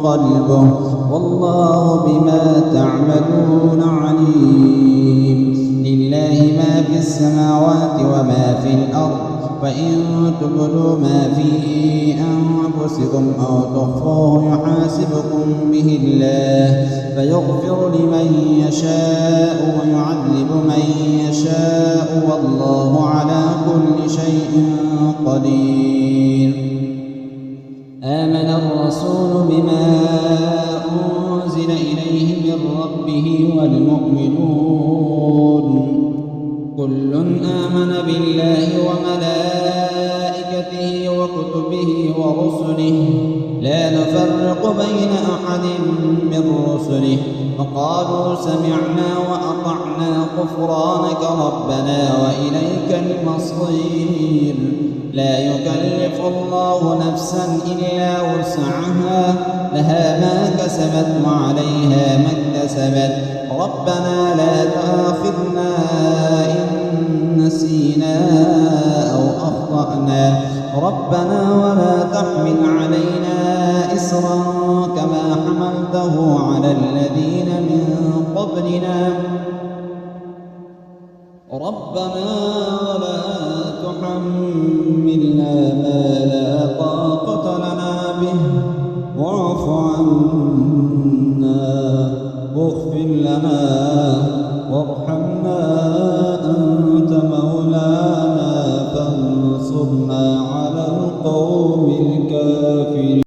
قلبه والله بما تعملون عليم. لله ما في السماوات وما في الأرض فإن تبدوا ما في أنفسكم أو تخفوه يحاسبكم به الله فيغفر لمن يشاء ويعذب من يشاء والله على كل شيء قدير. آمن الرسول بما أنزل إليه من ربه والمؤمنون كل آمن بالله وملائكته وكتبه ورسله لا نفرق بين أحد من رسله وقالوا سمعنا وأطعنا غفرانك ربنا وإليك المصير. لا يكلف الله نفسا إلا وسعها لها ما كسبت وعليها ما اكتسبت ربنا لا تؤاخذنا إن نسينا أو أخطأنا ربنا ولا تحمل علينا إصرا كما حملته على الذين من قبلنا ربنا ولا تحملنا ما لا طاقة لنا به واعف عنا واغفر لنا وارحمنا